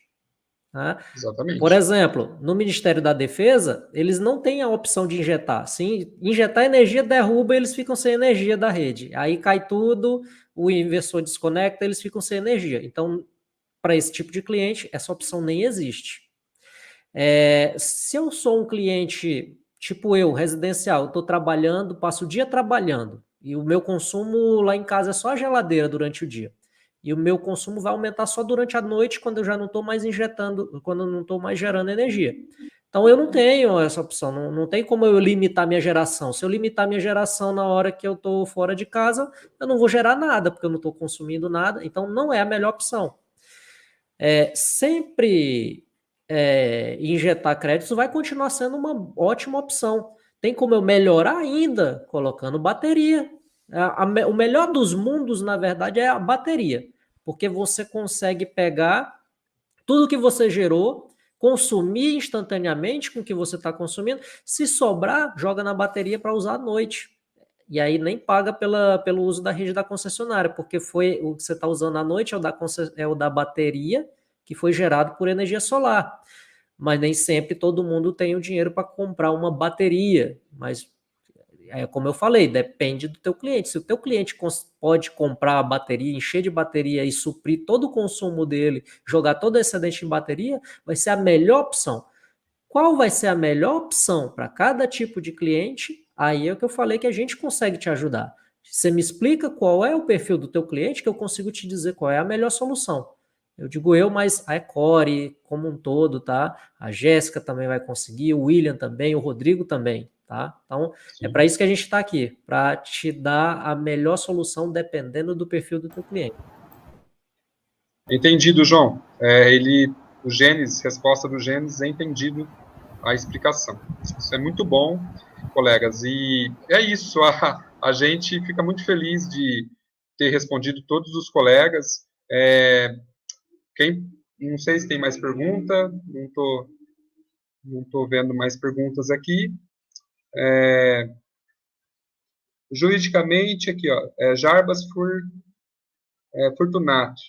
Speaker 4: Tá?
Speaker 1: Exatamente.
Speaker 4: Por exemplo, no Ministério da Defesa, eles não têm a opção de injetar. Se injetar energia, derruba, eles ficam sem energia da rede. Aí cai tudo, o inversor desconecta, eles ficam sem energia. Então, para esse tipo de cliente, essa opção nem existe. Se eu sou um cliente, tipo eu, residencial, eu estou trabalhando, passo o dia trabalhando, e o meu consumo lá em casa é só a geladeira durante o dia. E o meu consumo vai aumentar só durante a noite, quando eu já não estou mais injetando, quando eu não estou mais gerando energia. Então eu não tenho essa opção, não tem como eu limitar minha geração. Se eu limitar minha geração na hora que eu estou fora de casa, eu não vou gerar nada, porque eu não estou consumindo nada, então não é a melhor opção. Sempre injetar créditos vai continuar sendo uma ótima opção. Tem como eu melhorar ainda colocando bateria. O melhor dos mundos, na verdade, é a bateria, porque você consegue pegar tudo que você gerou, consumir instantaneamente com o que você está consumindo. Se sobrar, joga na bateria para usar à noite. E aí nem paga pelo uso da rede da concessionária, porque foi o que você está usando à noite é o da bateria, que foi gerado por energia solar. Mas nem sempre todo mundo tem o dinheiro para comprar uma bateria. Mas, como eu falei, depende do teu cliente. Se o teu cliente pode comprar a bateria, encher de bateria e suprir todo o consumo dele, jogar todo o excedente em bateria, vai ser a melhor opção. Qual vai ser a melhor opção para cada tipo de cliente? Aí é o que eu falei que a gente consegue te ajudar. Você me explica qual é o perfil do teu cliente que eu consigo te dizer qual é a melhor solução. Eu digo mas a Ecore como um todo, tá? A Jéssica também vai conseguir, o William também, o Rodrigo também, tá? Então, sim, é para isso que a gente está aqui, para te dar a melhor solução dependendo do perfil do teu cliente.
Speaker 1: Entendido, João. O Gênesis, resposta do Gênesis é entendido a explicação. Isso é muito bom, colegas. E é isso, a gente fica muito feliz de ter respondido todos os colegas. Não sei se tem mais pergunta, não tô vendo mais perguntas aqui. Juridicamente, aqui, Jarbas Fortunato.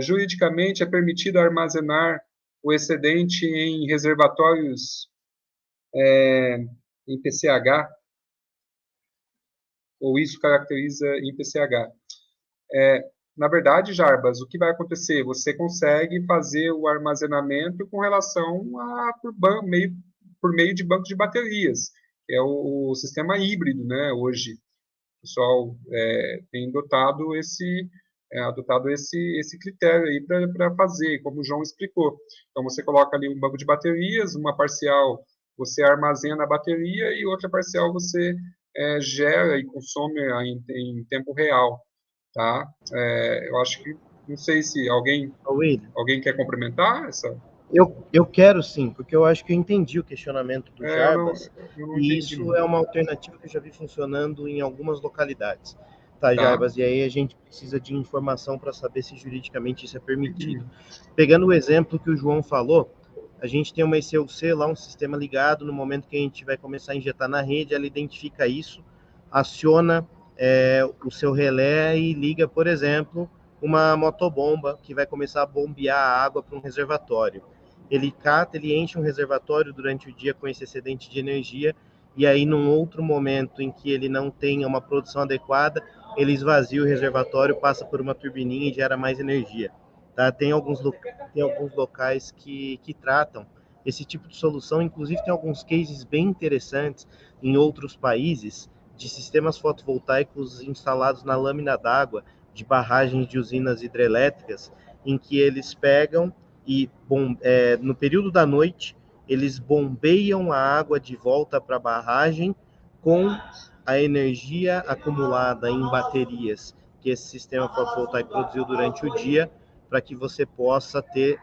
Speaker 1: Juridicamente, é permitido armazenar o excedente em reservatórios em PCH? Ou isso caracteriza em PCH? Na verdade, Jarbas, o que vai acontecer? Você consegue fazer o armazenamento com relação por meio de bancos de baterias, que é o sistema híbrido, né? Hoje, o pessoal tem adotado esse critério aí para fazer, como o João explicou. Então, você coloca ali um banco de baterias, uma parcial você armazena a bateria e outra parcial você gera e consome em tempo real. Tá? Eu acho que, não sei se alguém quer complementar essa?
Speaker 3: Eu quero sim, porque eu acho que eu entendi o questionamento do Jarbas, e isso é uma alternativa que eu já vi funcionando em algumas localidades. Tá, Jarbas, e aí a gente precisa de informação para saber se juridicamente isso é permitido. Pegando o exemplo que o João falou, a gente tem uma ECUC lá, um sistema ligado, no momento que a gente vai começar a injetar na rede, ela identifica isso, aciona o seu relé e liga, por exemplo, uma motobomba que vai começar a bombear a água para um reservatório. Ele enche um reservatório durante o dia com esse excedente de energia, e aí num outro momento em que ele não tenha uma produção adequada, ele esvazia o reservatório, passa por uma turbininha e gera mais energia. Tá? Tem alguns locais que tratam esse tipo de solução. Inclusive, tem alguns cases bem interessantes em outros países de sistemas fotovoltaicos instalados na lâmina d'água de barragens de usinas hidrelétricas, em que eles pegam e, no período da noite, eles bombeiam a água de volta para a barragem com a energia acumulada em baterias que esse sistema fotovoltaico produziu durante o dia, para que você possa ter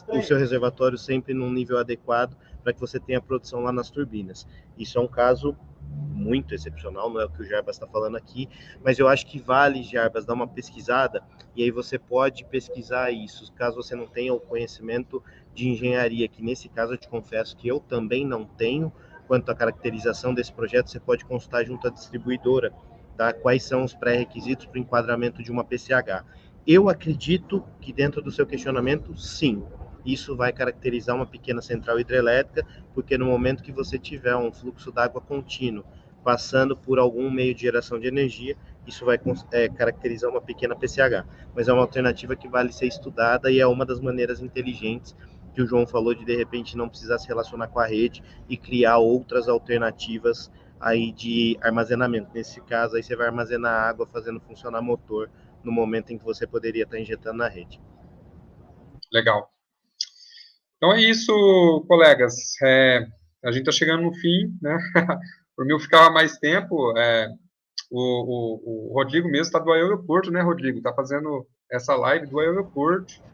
Speaker 3: o seu reservatório sempre num nível adequado, para que você tenha produção lá nas turbinas. Isso é um caso muito excepcional, não é o que o Jarbas está falando aqui, mas eu acho que vale, Jarbas, dar uma pesquisada, e aí você pode pesquisar isso, caso você não tenha o conhecimento de engenharia, que nesse caso eu te confesso que eu também não tenho. Quanto à caracterização desse projeto, você pode consultar junto à distribuidora, tá? Quais são os pré-requisitos para o enquadramento de uma PCH. Eu acredito que dentro do seu questionamento, sim, isso vai caracterizar uma pequena central hidrelétrica, porque no momento que você tiver um fluxo d'água contínuo passando por algum meio de geração de energia, isso vai caracterizar uma pequena PCH. Mas é uma alternativa que vale ser estudada e é uma das maneiras inteligentes que o João falou, de repente não precisar se relacionar com a rede e criar outras alternativas aí de armazenamento. Nesse caso, aí você vai armazenar água fazendo funcionar motor no momento em que você poderia estar injetando na rede.
Speaker 1: Legal. Então é isso, colegas. A gente está chegando no fim, né? Por mim, eu ficava mais tempo. O Rodrigo mesmo está do aeroporto, né, Rodrigo? Está fazendo essa live do aeroporto.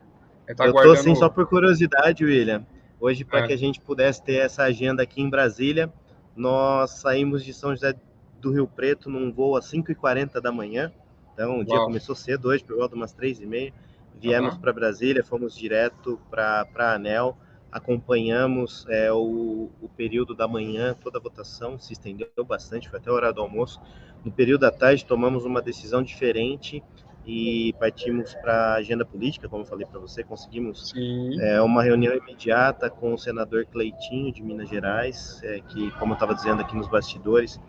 Speaker 1: Tá
Speaker 3: Eu
Speaker 1: aguardando...
Speaker 3: assim só por curiosidade, William. Hoje, para que a
Speaker 1: É.
Speaker 3: gente pudesse ter essa agenda aqui em Brasília, nós saímos de São José do Rio Preto num voo às 5h40 da manhã. Então, o dia
Speaker 1: Uau.
Speaker 3: começou cedo hoje, por volta de umas 3h30. Viemos
Speaker 1: Uhum.
Speaker 3: para Brasília, fomos direto para a ANEEL, acompanhamos o período da manhã, toda a votação se estendeu bastante, foi até a hora do almoço. No período da tarde, tomamos uma decisão diferente e partimos para a agenda política, como eu falei para você. Conseguimos uma reunião imediata com o senador Cleitinho, de Minas Gerais, que, como eu estava dizendo aqui nos bastidores,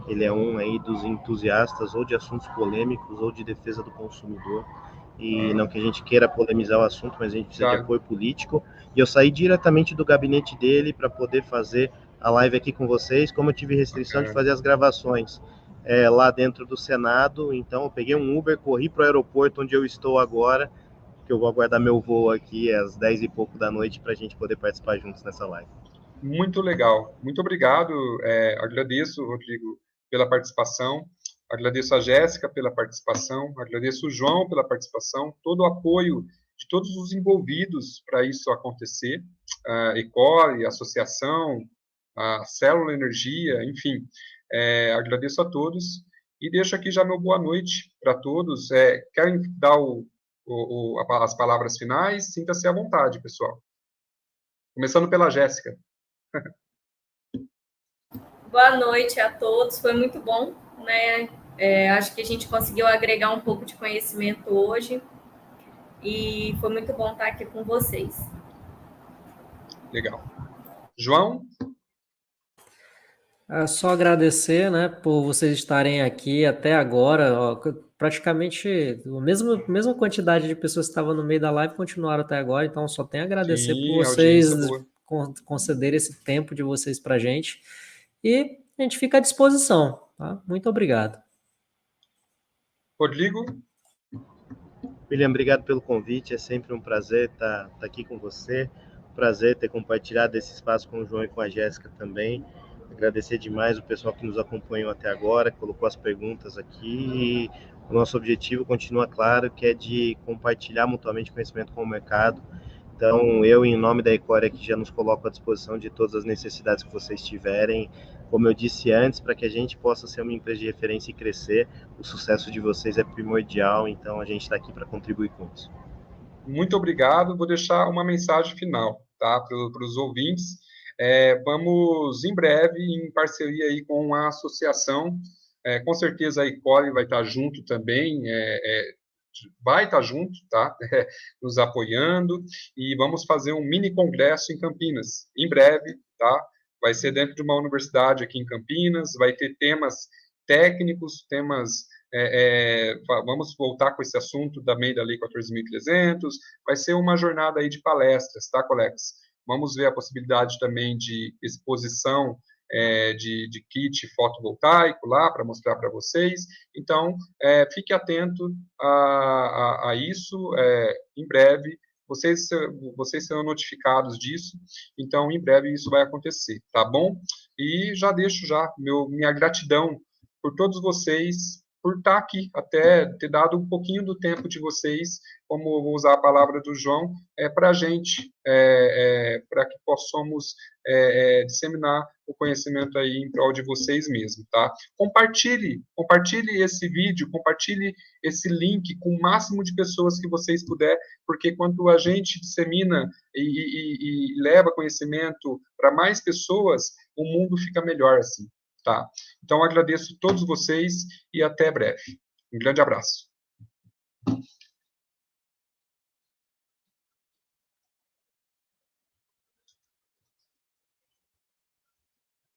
Speaker 3: ele é um aí dos entusiastas ou de assuntos polêmicos ou de defesa do consumidor. E não que a gente queira polemizar o assunto, mas a gente precisa de apoio político. E eu saí diretamente do gabinete dele para poder fazer a live aqui com vocês. Como eu tive restrição de fazer as gravações lá dentro do Senado, então eu peguei um Uber, corri para o aeroporto onde eu estou agora, que eu vou aguardar meu voo aqui às 10 e pouco da noite para a gente poder participar juntos nessa live.
Speaker 1: Muito legal. Muito obrigado. Agradeço, Rodrigo, pela participação. Agradeço a Jéssica pela participação. Agradeço o João pela participação. Todo o apoio de todos os envolvidos para isso acontecer. A Ecole, a Associação, a Célula Energia, enfim. Agradeço a todos. E deixo aqui já meu boa noite para todos. Querem dar as palavras finais? Sinta-se à vontade, pessoal. Começando pela Jéssica.
Speaker 2: Boa noite a todos, foi muito bom, né? Acho que a gente conseguiu agregar um pouco de conhecimento hoje e foi muito bom estar aqui com vocês.
Speaker 1: Legal. João?
Speaker 4: Só agradecer, né, por vocês estarem aqui até agora. Ó, praticamente a mesma quantidade de pessoas que estavam no meio da live continuaram até agora, então só tenho a agradecer por vocês concederem esse tempo de vocês para a gente. E a gente fica à disposição, tá? Muito obrigado.
Speaker 1: Rodrigo?
Speaker 3: William, obrigado pelo convite, é sempre um prazer estar aqui com você, prazer ter compartilhado esse espaço com o João e com a Jéssica também. Agradecer demais o pessoal que nos acompanhou até agora, que colocou as perguntas aqui. E o nosso objetivo continua claro, que é de compartilhar mutuamente conhecimento com o mercado. Então, eu, em nome da Ecole, aqui já nos coloco à disposição de todas as necessidades que vocês tiverem. Como eu disse antes, para que a gente possa ser uma empresa de referência e crescer, o sucesso de vocês é primordial, então a gente está aqui para contribuir com isso.
Speaker 1: Muito obrigado. Vou deixar uma mensagem final, tá, para os ouvintes. Vamos, em breve, em parceria aí com a associação, com certeza a Ecole vai estar junto também, vai estar junto, tá, nos apoiando, e vamos fazer um mini congresso em Campinas, em breve, tá, vai ser dentro de uma universidade aqui em Campinas, vai ter temas técnicos, temas... vamos voltar com esse assunto também da Lei 14.300, vai ser uma jornada aí de palestras, tá, colegas? Vamos ver a possibilidade também de exposição de kit fotovoltaico lá para mostrar para vocês. Então, fique atento a isso. Em breve, vocês serão notificados disso. Então, em breve isso vai acontecer, tá bom? E já deixo minha gratidão por todos vocês, por estar aqui, até ter dado um pouquinho do tempo de vocês, como vou usar a palavra do João, para a gente, para que possamos disseminar o conhecimento aí em prol de vocês mesmos, tá? Compartilhe esse vídeo, compartilhe esse link com o máximo de pessoas que vocês puder, porque quando a gente dissemina e leva conhecimento para mais pessoas, o mundo fica melhor assim. Tá? Então, agradeço a todos vocês e até breve. Um grande abraço.